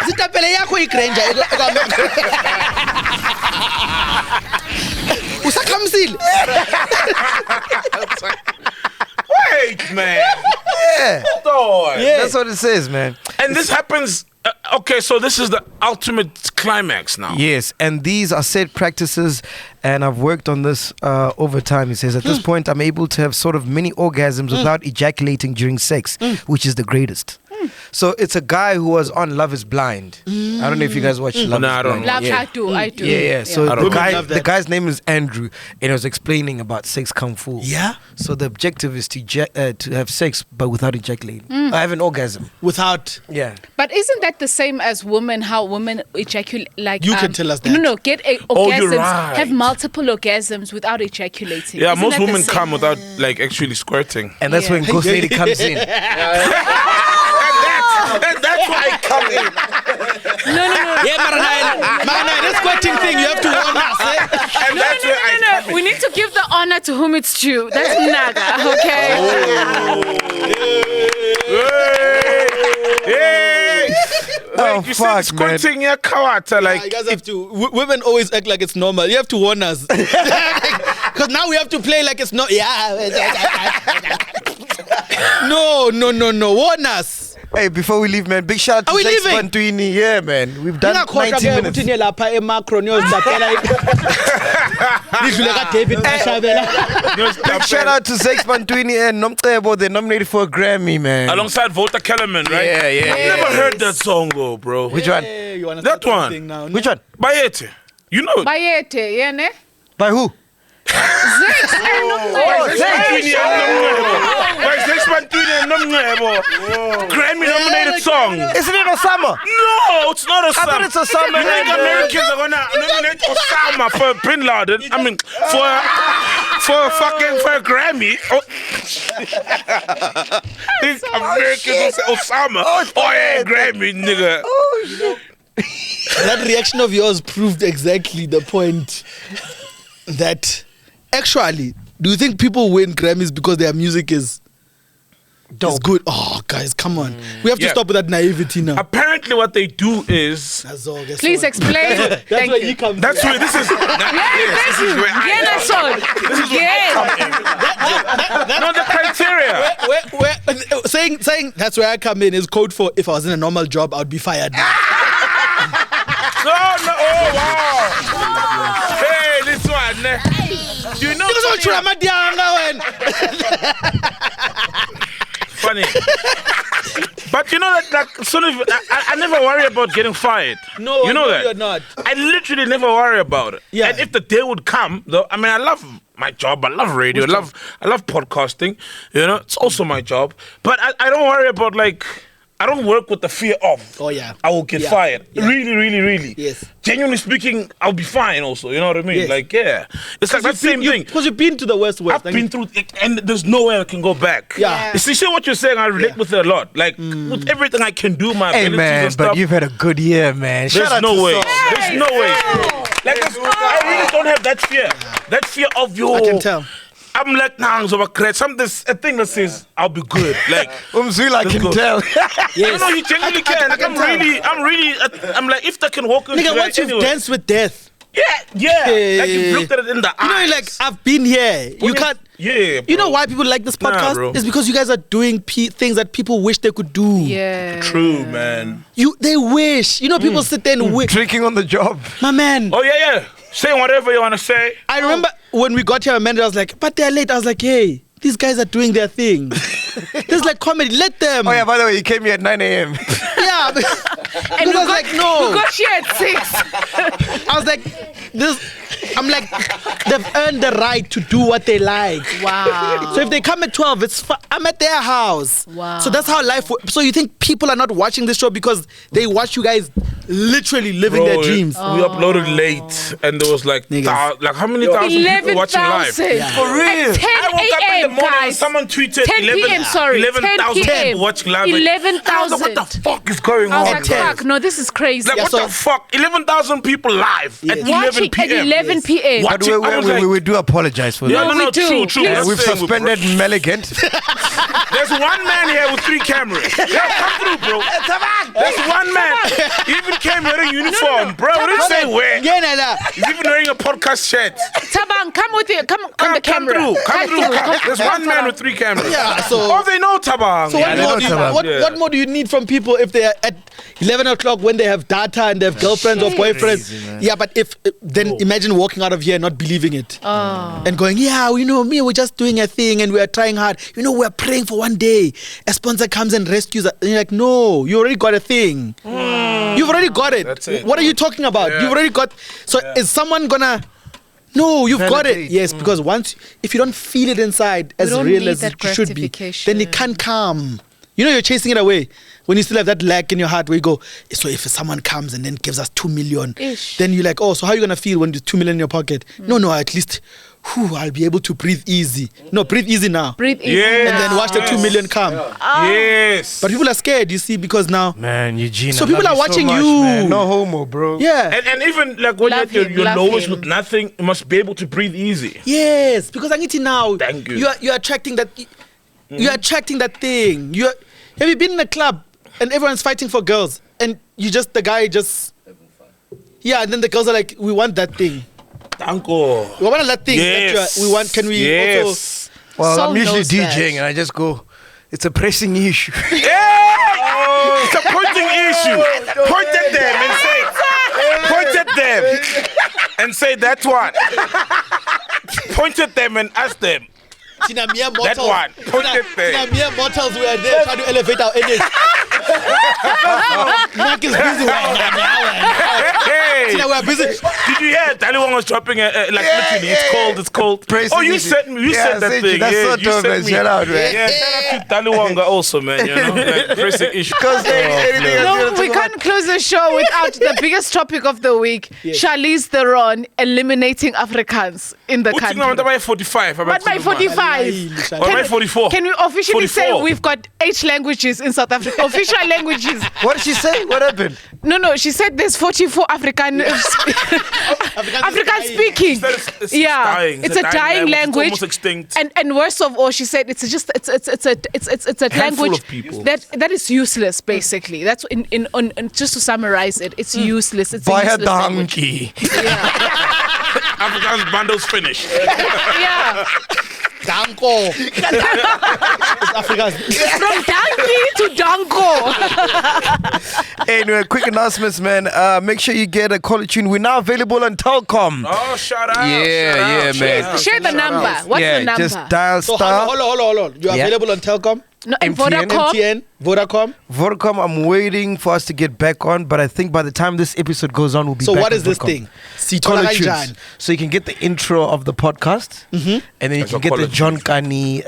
sitapele yakho iGranger usakhamsile. Wait, man. Yeah. Hold on. Yeah. That's what it says, man. And this happens. Okay, so this is the ultimate climax now. Yes, and these are set practices, and I've worked on this over time. He says, at this point, I'm able to have sort of mini orgasms without ejaculating during sex, which is the greatest. So it's a guy who was on Love is Blind. I don't know if you guys watch Love is I don't Blind. know. Love, Yeah. I do. Yeah. So I don't know. the guy's name is Andrew, and he was explaining about sex kung fu. Yeah. So the objective is to have sex, but without ejaculating. I have an orgasm. Without. Yeah. But isn't that the same as women? How women ejaculate? Like You can tell us that. No, get orgasms. Oh, you're right. Have multiple orgasms without ejaculating. Yeah, Isn't most that the women same? come without like actually squirting. And that's when Ghost Lady comes in. And that's why I come in. No. Yeah, Maranai, this squirting thing, you have to warn us. And that's where I come in. We need to give the honor to whom it's due. That's Naga, okay? Hey! Oh, Like you fuck, said, man. squirting your kawata, like You guys have to. Women always act like it's normal. You have to warn us. Because now we have to play like it's not. Yeah. No. Warn us. Hey, before we leave, man, big shout out to Are we Zex leaving? Bantwini. Yeah, man. We've done 90 minutes. Big shout out to Zex Bantwini and Nomcebo. They're nominated for a Grammy, man. alongside Volta Kellerman, right? Yeah. I've never heard that song, though, bro. Which one? You wanna That start one. thing now, no? Which one? Bayete. You know. Bayete, yeah, ne? By who? Grammy nominated song. Isn't it Osama? No, it's not I thought Osama. it's Osama. You think Americans are gonna nominate Osama for Bin Laden? I mean, for a Grammy. Oh. Think Americans will say Osama. Oh yeah, Grammy, nigga. That reaction of yours proved exactly the point. That actually, do you think people win Grammys because their music is good? Oh, guys, come on. We have to Yeah. stop with that naivety now. Apparently, what they do is. Please explain. That's Thank where you. he comes. That's where this is. This is where I Yeah, that's all. This is where I come in. No, the criteria. Saying that's where I come in is code for if I was in a normal job, I would be fired. No. Oh wow. Hey, this one. You know. Funny. But you know that, like, sort of, I never worry about getting fired. No, you know no, that. you're not. I literally never worry about it. Yeah. And if the day would come, though, I mean, I love my job. I love radio. I love podcasting. You know, it's also my job. But I don't worry about, like, I don't work with the fear of. Oh, yeah. I will get fired. Yeah. Really. Yes. Genuinely speaking, I'll be fine. Also, you know what I mean? Yes. Like, yeah, it's like that same thing. Because you've been to the West. I've been through it, and there's no way I can go back. Yeah. You see what you're saying? I relate with it a lot. Like, with everything I can do, my Hey, abilities man, and stuff. but you've had a good year, man. There's Shout out no to way. Saul. There's no way. Like, I really don't have that fear. That fear of your. I can tell. I'm like, nah, so a thing that says I'll be good. Like, Umzula let's can go. tell. Yes. No, you genuinely can. I can I'm like, if they can walk into Nigga, that once you've anyway. danced with death, Yeah. Like you've looked at it in the eyes. you know, you're like, I've been here. You can't. Yeah. You know bro. why people like this Nah, podcast? bro. It's because you guys are doing things that people wish they could do. Yeah. True, man. They wish. You know, people sit there and wish. Drinking on the job. My man. Oh yeah. Say whatever you want to say. I remember when we got here, my manager was like, but they're late. I was like, hey, these guys are doing their thing. This is like comedy. Let them. Oh, yeah, by the way, you came here at 9 a.m. Yeah. And I was like, no. We got here at 6. I was like, I'm like, they've earned the right to do what they like. Wow. So if they come at 12, I'm at their house. Wow. So that's how life works. So you think people are not watching this show because they watch you guys literally living their dreams? We uploaded late, and there was like, Niggas. like how many thousand people watching live? 11,000. For real. 10 I woke up in the a.m. morning and guys. someone tweeted 10 p.m. Sorry. 11,000 10 people watching live. 11,000. I was like, what the fuck is going I on? was like, Ten. fuck, no, this is crazy. Like, what the fuck? 11,000 people live at 11 Watching p.m. at 11 p.m. But Watching, I was like, we do apologize for yeah, that. we do. true. Yeah, That's We've the thing, suspended Meligant. There's one man here with 3 cameras. Yeah, come through, bro. There's one man. He even came wearing a uniform, bro. We didn't say where. He's even wearing a podcast shirt. Tabang, come with you. Come on the Come camera. through. There's one man with 3 cameras. Yeah, so- Oh, they know Tabang. So what more do you need from people if they're at 11 o'clock when they have data and they have girlfriends or boyfriends? Yeah, but then imagine walking out of here and not believing it. And going, yeah, you know, we're just doing a thing and we're trying hard. You know, we're praying for one day a sponsor comes and rescues us. And you're like, no, you already got a thing. You've already got it. That's it. What are you talking about? Yeah. You've already got. So is someone gonna? No, you've got it. Yes, because if you don't feel it inside as don't real need as that it should be, gratification. then it can't come. You know, you're chasing it away when you still have that lack in your heart where you go, so if someone comes and then gives us 2 million, then you're like, oh, so how are you going to feel when there's 2 million in your pocket? No, at least I'll be able to breathe easy. No, breathe easy now. Breathe easy. Yeah. And then watch the 2 million come. Yes. But people are scared, you see, because now. Man, Eugene. So I people love are you watching so much, you. man. No homo, bro. Yeah. And even like when Love you're him, your love lowest him. with nothing, you must be able to breathe easy. Yes, because I need to now. Thank you. You're attracting that. You're attracting that thing. Have you been in a club and everyone's fighting for girls and the guy just. Yeah, and then the girls are like, we want that thing. Danko. We want that thing. Yes. That we want. Can we also? Well, Soul I'm usually knows DJing that. and I just go, it's a pressing issue. Yeah! It's a pointing issue. Point at them and say, point at them and say that one. Point at them and ask them. That one. Point at them. Mere mortals, we are there trying to elevate our energy. Mark is busy right now. Hey! We are busy. Did you hear Daliwang was dropping literally? It's cold. Pressing Oh, you issue. sent me. You Yeah, said that sent you. thing. That's yeah, so you dope, sent man. me. Shout out, man. Yeah, shout out to Daliwanga also, man. You know, like pressing issue. Because anything else No, you're we talking can't close the show without the biggest topic of the week. Charlize Theron eliminating Africans in the country. But by 45. But by 45. Or by 44. Can we officially 44. say we've got 8 languages in South Africa? Official languages. What did she say? What happened? No, she said there's 44 African speaking. It's dying. It's a dying language. It's almost extinct. And worst of all, she said it's a Handful language of people. that is useless. Basically, that's on just to summarize it, it's useless. It's By a a useless language. donkey. African's bundle's finished. Yeah. Danko. It's Africa's. From donkey to danko. Anyway, quick announcements, man. Make sure you get a caller tune. We're now available on Telcom. Oh, shout out. Yeah, man. Share the number. What's the number? Just dial So star. hold on. You're Yeah. available on Telcom, No, and MTN, Vodacom. MTN, Vodacom. Vodacom, I'm waiting for us to get back on, but I think by the time this episode goes on, we'll be So back what on is this Vodacom. thing? Caller Sitola tunes. Kanjani. So you can get the intro of the podcast, and then you That's can a get the caller John Kani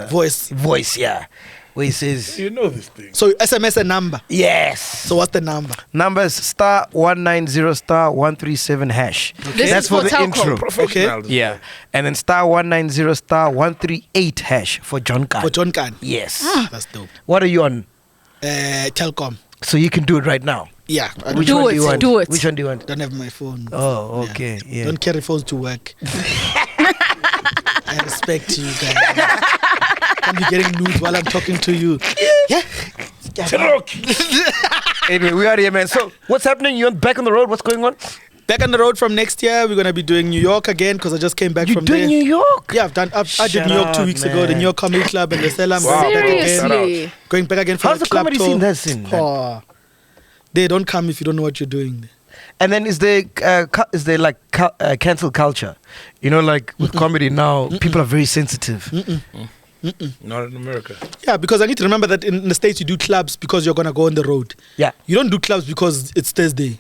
Voice. yeah, where he says, You know this thing. So SMS a number. yes. So what's the number? Numbers star 190 star 137 hash. This That's is for for the Telcom. intro. Professionals. Yeah, and then star 190 star 138 hash for John Kani. For John Khan. Yes. That's dope. What are you on? Telcom. So you can do it right now. Yeah. I Which Do one it, do you want? do it. Which one do you want? don't have my phone. Oh, okay. Yeah. Don't carry phones to work. I respect you guys. Can't be getting nudes while I'm talking to you. Yeah. Anyway, we are here, man. So, what's happening? You're back on the road. What's going on? Back on the road from next year. We're gonna be doing New York again because I just came back You from doing there. New York? Yeah, I did New York 2 weeks ago. The man. New York Comedy Club and the Cellar. I'm Wow. going back again. Seriously. Going back again for How's the club comedy tour. scene there, scene? Oh, they don't come if you don't know what you're doing. And then is there like cancel culture? You know, like with comedy now, people are very sensitive. Not in America. Yeah, because I need to remember that in the States you do clubs because you're gonna go on the road. Yeah. You don't do clubs because it's Thursday.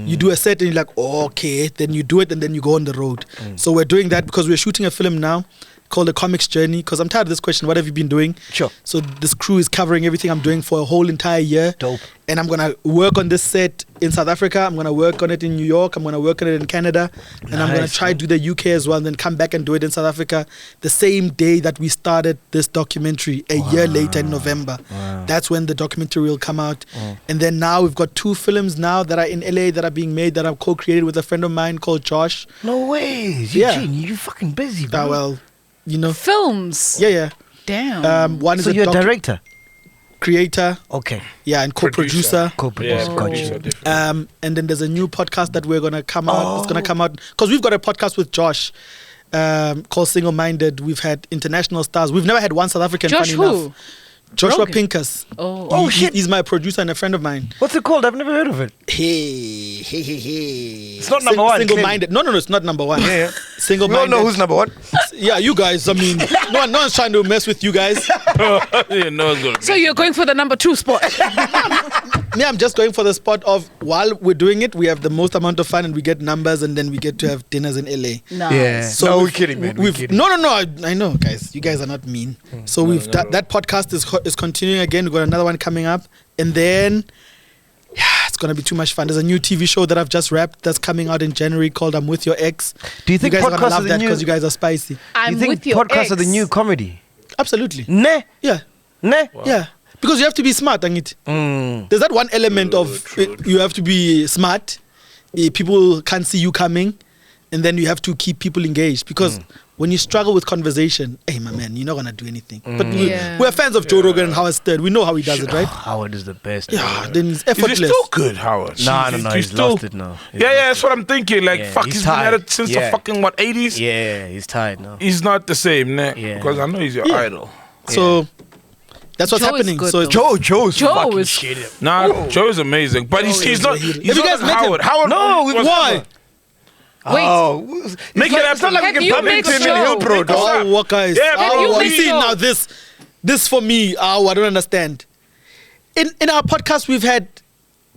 You do a set and you're like, oh, okay, then you do it and then you go on the road. So we're doing that because we're shooting a film now called The Comics Journey, because I'm tired of this question, what have you been doing? Sure. So this crew is covering everything I'm doing for a whole entire year. Dope. And I'm going to work on this set in South Africa. I'm going to work on it in New York. I'm going to work on it in Canada. And I'm going Nice, to try to do the UK as well and then come back and do it in South Africa the same day that we started this documentary a year later in November. That's when the documentary will come out. And then now we've got 2 films now that are in LA that are being made that I've co-created with a friend of mine called Josh. No way. Yeah. Eugene, you fucking busy, bro. Well, you know. Films. Yeah. Damn. One is So a you're a director? creator, Okay. yeah, and co-producer. Co-producer. Yeah, Got producer, you. different. And then there's a new podcast that we're gonna come out. It's gonna come out because we've got a podcast with Josh called Single Minded. We've had international stars. We've never had one South African. Josh funny who? enough. Joshua Rogan? Pincus. Oh. Shit. He's my producer and a friend of mine. What's it called? I've never heard of it. Hey. It's not number one, Single-minded. No, it's not number one. Yeah. We all Single-minded. know who's number one. Yeah, you guys. I mean, no one's trying to mess with you guys. Yeah, no, it's good. So you're going for the number 2 spot. Me, I'm just going for the spot of while we're doing it, we have the most amount of fun and we get numbers and then we get to have dinners in LA. Nice. Yeah. So No, we've- we're kidding, man. We're We've kidding. no. I know, guys. You guys are not mean. So that podcast is continuing again. We've got another one coming up, and then it's gonna be too much fun. There's a new TV show that I've just wrapped that's coming out in January called "I'm With Your Ex." Do you think you guys are gonna podcasts are love the that new? because you guys are spicy? Do I'm you think with your podcasts are the ex. new comedy? Absolutely. Nah. Yeah. Nah. Yeah. Because you have to be smart, Angit. There's that one element of you have to be smart. People can't see you coming, and then you have to keep people engaged because when you struggle with conversation, hey, my man, you're not gonna do anything. But we're fans of Joe Rogan and Howard Stern. We know how he does it, right? Howard is the best. Yeah, then it's Is effortless. he still good, Howard? No, Jeez, he's still- lost it now. Yeah, that's what I'm thinking. Like, Yeah, fuck, he's he's been at tired. it since Yeah. the fucking, 80s? Yeah, he's tired now. He's not the same, nah. Yeah. Because I know he's your idol. So that's what's Joe is happening. good, So though. Joe's Joe fucking is- shit. Nah, Joe is amazing. But he's not. He's Have you not guys like met him? Howard. Howard. No, was- why? Wait. Oh, Make it it's happen. not like Have we you can met pump him in Joe? Hillbro, dog. Oh, what guys? Yeah, but oh, you you met see Joe? now this for me. Oh, I don't understand. In our podcast, we've had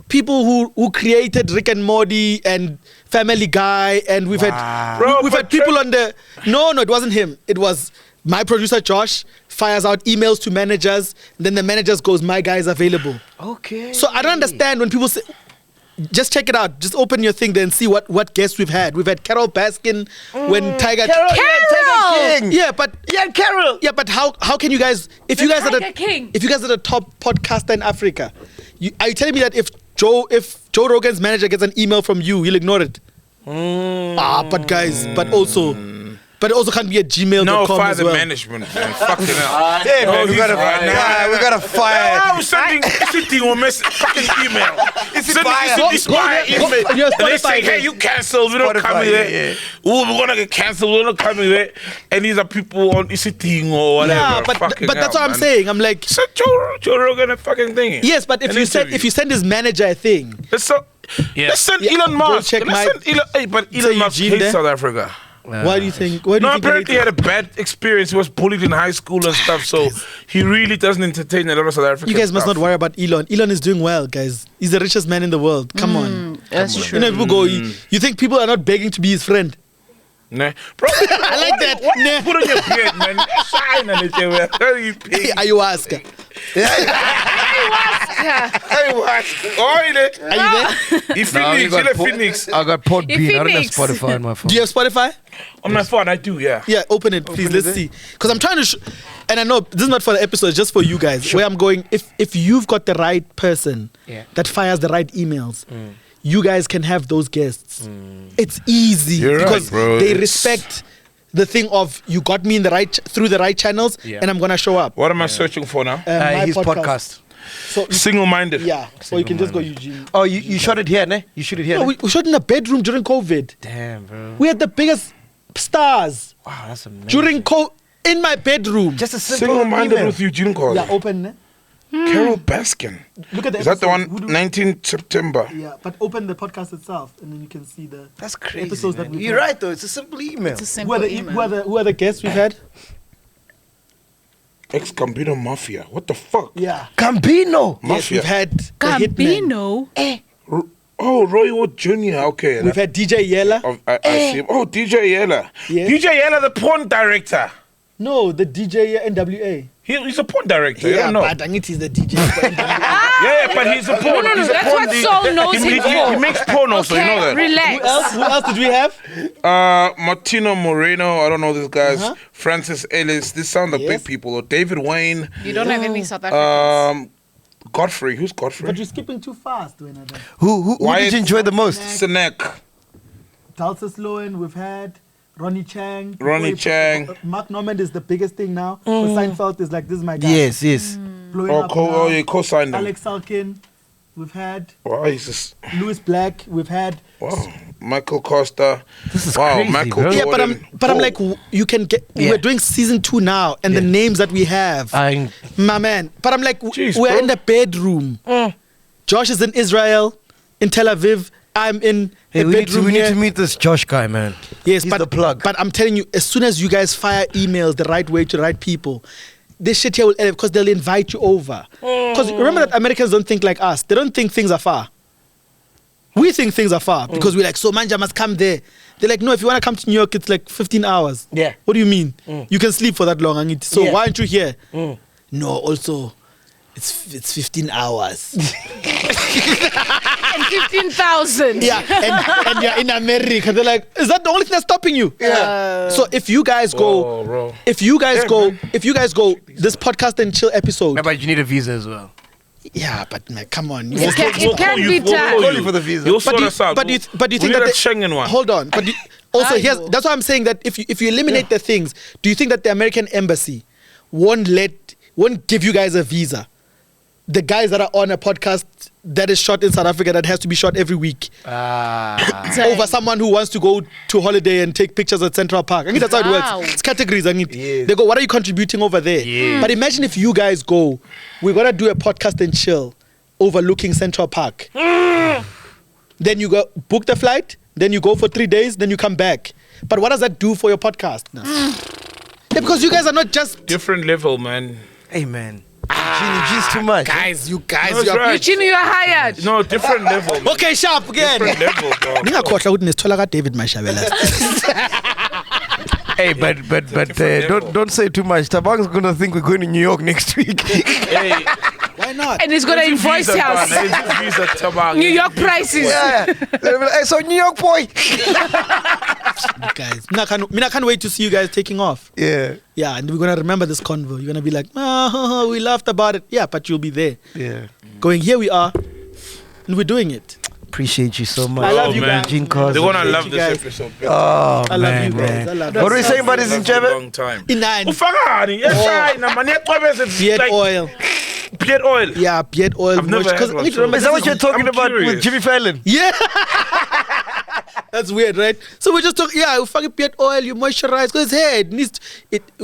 people who created Rick and Morty and Family Guy, and we've had Bro, we've but had people on the. No, it wasn't him. It was my producer Josh fires out emails to managers. And then the managers goes, "My guy is available." Okay. So I don't understand when people say. Just check it out. Just open your thing there and see what guests we've had. We've had Carol Baskin when Tiger. Carol! Yeah, Tiger King. Yeah, but Yeah, Carol. yeah, but how can you guys if you guys are Tiger King. if you guys are the top podcaster in Africa, are you telling me that if Joe Rogan's manager gets an email from you, he'll ignore it? But guys, but it also can't be at gmail.com No, fire as the well. management, man. Fucking hell. Yeah, man, we he's gotta, right. we gotta fire. I was sending a message, fucking email. Spotify. Go- your And they Spotify, say, hey, guys. you cancelled. We don't Spotify, come here. yeah. Ooh, we're gonna get cancelled. We're not coming here. And these are people on Isiting or whatever. Yeah, but Fucking that's hell, what I'm man. saying. I'm like, Send Joe Rogan a fucking thing. yes, but if An you send interview. if you send his manager a thing, Let's send Yeah, Elon go Musk. check Let's my- send Elon. Hey, but Say Elon Musk Eugene hates there. South Africa. why do you think? Why do No, you think? apparently he had a bad experience. He was bullied in high school and stuff, so he really doesn't entertain a lot of South Africans. You guys must not worry about Elon. Elon is doing well, guys. He's the richest man in the world. Come on. That's You true. know, people go, you think people are not begging to be his friend? Nah. Bro, I like that. What Nah. you put on your beard, man? Shine on it, man. How you pay? Ayahuasca. Ayahuasca. Oil it. Are you there? He Phoenix. He's a Phoenix. I got Podbean. I don't have Phoenix. Spotify on my phone. Do you have Spotify? On my phone, I do, yeah. Yeah, open it, please. Let's see. Because I'm trying to, and I know this is not for the episode, it's just for you guys. Where I'm going, if you've got the right person that fires the right emails, you guys can have those guests. It's easy You're right, because bro. they It's- respect the thing of you got me in the right through the right channels, and I'm gonna show up. What am I searching for now? My his podcast. So Single-minded. yeah, so you can just go Eugene. Oh, you shot it here, ne? You shoot it here. No, ne? we shot in a bedroom during COVID. Damn, bro. We had the biggest stars Wow, that's amazing. during in my bedroom. Just a simple Single-minded email. with Eugene Khoza. Yeah, open. Ne? Carol Baskin. Look at the Is that the episodes. one? Who do- 19th September. Yeah, but open the podcast itself, and then you can see the That's crazy. episodes that man. we You're had. right, though. It's a simple email. It's a Who simple are the email. who are the guests we've had? Ex-Gambino Mafia. What the fuck? Yeah, Gambino. yes, Mafia. we've had the Hitman. Gambino. Oh, Roy Wood Jr. Okay. We've had DJ Yella. I see him. Oh, DJ Yella. Yes. DJ Yella, the porn director. No, the DJ NWA. He's a porn director. You Yeah, don't know. but I think he's the DJ. for NWA. Yeah, but he's a porn. no, He's a that's porn what Saul knows he, him he, for. he makes porn also, you know that. Relax. Who else did we have? Martino Moreno, I don't know these guys. Uh-huh. Francis Ellis, these sound like Yes. big people. Or David Wayne, You don't have any South Africans. Godfrey. Who's Godfrey? But you're skipping too fast, Wenada. Who Wyatt- did you enjoy the most? Sinek. Dalsis Lowen, we've had Ronnie Chang. Ronnie Chang. Mark Normand is the biggest thing now. But Seinfeld is like, this is my guy. Yes, yes. Blowing Oh, up now. you co-signed him. Alex Salkin. We've had Wow, he's just, Louis Black. We've had wow. Michael Costa. This is wow, crazy, Michael bro. Yeah, Jordan. but I'm like, you can get. Yeah. We're doing season 2 now, and the names that we have, my man. But I'm like, Jeez, we're bro. in the bedroom. Josh is in Israel, in Tel Aviv. I'm in the we bedroom need here. to meet this Josh guy, man. Yes, He's but the plug. But I'm telling you, as soon as you guys fire emails the right way to the right people, this shit here will end because they'll invite you over. Because remember that Americans don't think like us. They don't think things are far. We think things are far because we're like, so Manja must come there. They're like, no, if you want to come to New York, it's like 15 hours. Yeah. What do you mean? You can sleep for that long. So Yeah. why aren't you here? No, also, it's 15 hours. 15,000. Yeah, and you're in America. They're like, is that the only thing that's stopping you? Yeah. So if you guys go, Oh, bro. if you guys go, this podcast and chill episode. Yeah, but you need a visa as well. Yeah, but man, come on. It can be done. Call you for the visa. You'll But sort you, us out. but you, but you We think need that a Schengen one. Hold on, but also here's Aibo. that's why I'm saying that if you eliminate the things, do you think that the American embassy won't give you guys a visa? The guys that are on a podcast that is shot in South Africa that has to be shot every week over someone who wants to go to holiday and take pictures at Central Park. I think that's how it Wow. works. It's categories. I mean, Yeah. they go, what are you contributing over there? Yeah. But imagine if you guys go, we're gonna do a podcast and chill overlooking Central Park. Then you go book the flight, then you go for 3 days, then you come back. But what does that do for your podcast now? Yeah, because you guys are not just Different level, man. Hey, man. Eugene's too much. guys. You guys, That's you're right. Eugene, you are hired. No, different level. Man. okay. Sharp again. Different level, bro. Ningakhohlwa ukuthi nesithola ka David Mashabela. Hey, but level. don't say too much. Tabang's gonna think we're going to New York next week. Hey, Why not? And he's going to invoice us. New York prices. Yeah. Hey, so New York boy. Guys, I can't wait to see you guys taking off. Yeah. Yeah, and we're gonna remember this convo. You're gonna be like, oh, we laughed about it. Yeah, but you'll be there. Yeah. Going, here we are, and we're doing it. Appreciate you so much. I love you man. guys. Eugene Khoza. They're gonna Appreciate love you this guys. episode. Oh, I love man, you, bros. man. I love What are we you. saying about this in A Trevor? long time. Inani. Ufakani, yes, Beard oil. Beard oil. Yeah, beard oil. I've never had one, so- Is that what you're talking about curious. with Jimmy Fallon? Yeah. That's weird, right? So we just talk. Yeah, you fucking beard oil. You moisturize because hair. It needs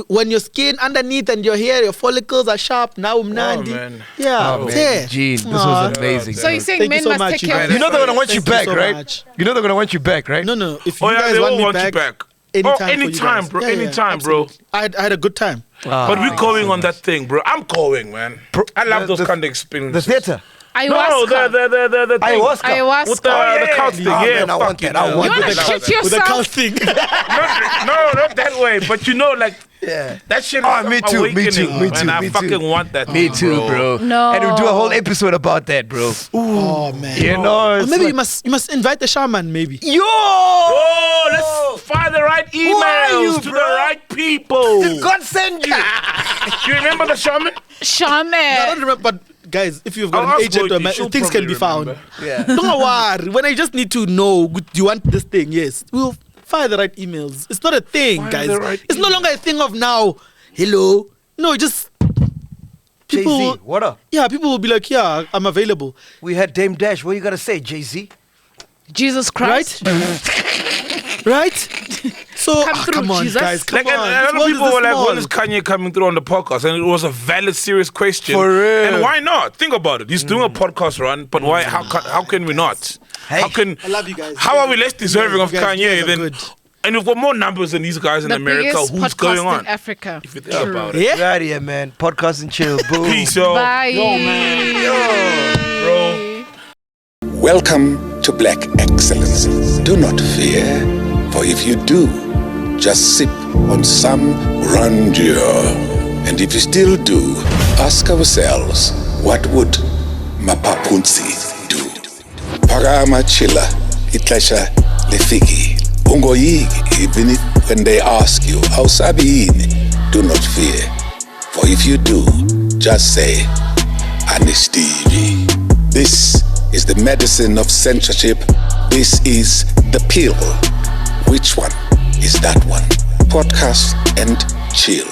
when your skin underneath and your hair, your follicles are sharp. Now, Nandi. man. Yeah, Oh, it's man. hair. Eugene, this Aw. was amazing. So you're saying Thank you men so must much, take you care of guys. You know they're gonna want Thank you you back, so right? much. You know they're gonna want you back, right? No. If you Oh, yeah, guys they want all me want you back, back. anytime. Oh, for you anytime, guys. bro. Yeah, Anytime, bro. absolutely. I had a good time. But we're going on that thing, bro. I'm going, man. I love those kind of The experiences. theater. No, Ayahuasca. the thing. Ayahuasca. Ayahuasca. With the cult thing, Oh, yeah. man, I want fucking that. I hell. want You want to that. shit With the yourself? cow thing. No, not that way. But you know, like, Yeah. that shit is Oh, me too, me awakening, too, me and too, I me fucking too. want that. Me too, bro. No. And we'll do a whole episode about that, bro. Oh man. You know, Or it's maybe like- you must invite the shaman. Maybe. Yo! Oh, let's find the right are you, emails to bro? the right people. Did God send you? You remember the shaman? I Shaman. don't remember, but guys, if you've got I'll an ask agent or Boity, she'll things can be probably found. remember. Yeah. Don't worry. When I just need to know, do you want this thing? Yes. We'll fire the right emails. It's not a thing, Fire guys. the right It's no longer a thing of now. Hello. No, just people. Jay-Z, what up? Yeah, people will be like, yeah, I'm available. We had Dame Dash. What you gotta say, Jay-Z? Jesus Christ. Right? So Come through, come on, Jesus. guys. Come Like, on. and a This lot of world people is were like, small. when is Kanye coming through on the podcast? And it was a valid, serious question. For real. And why not? Think about it. He's doing a podcast run, but why? How can we not? Hey. How can? I love you guys. How are we less deserving of You guys- you Kanye guys are than? good. And we've got more numbers than these guys in The America. biggest Who's podcast going on? in Africa. If you think about it. Yeah? Get out of here, man. Podcast and chill. Boom. Peace, yo. Bye. Yo, man. Bro. Welcome to Black Excellence. Do not fear, for if you do, just sip on some grandeur. And if you still do, ask ourselves, what would Mapapunzi do? Parama chila, itlasha lefiki. Ungoyiki, even when they ask you, how sabini, do not fear. For if you do, just say, Anistivi. This is the medicine of censorship. This is the pill. Which one is that one? Podcast and chill.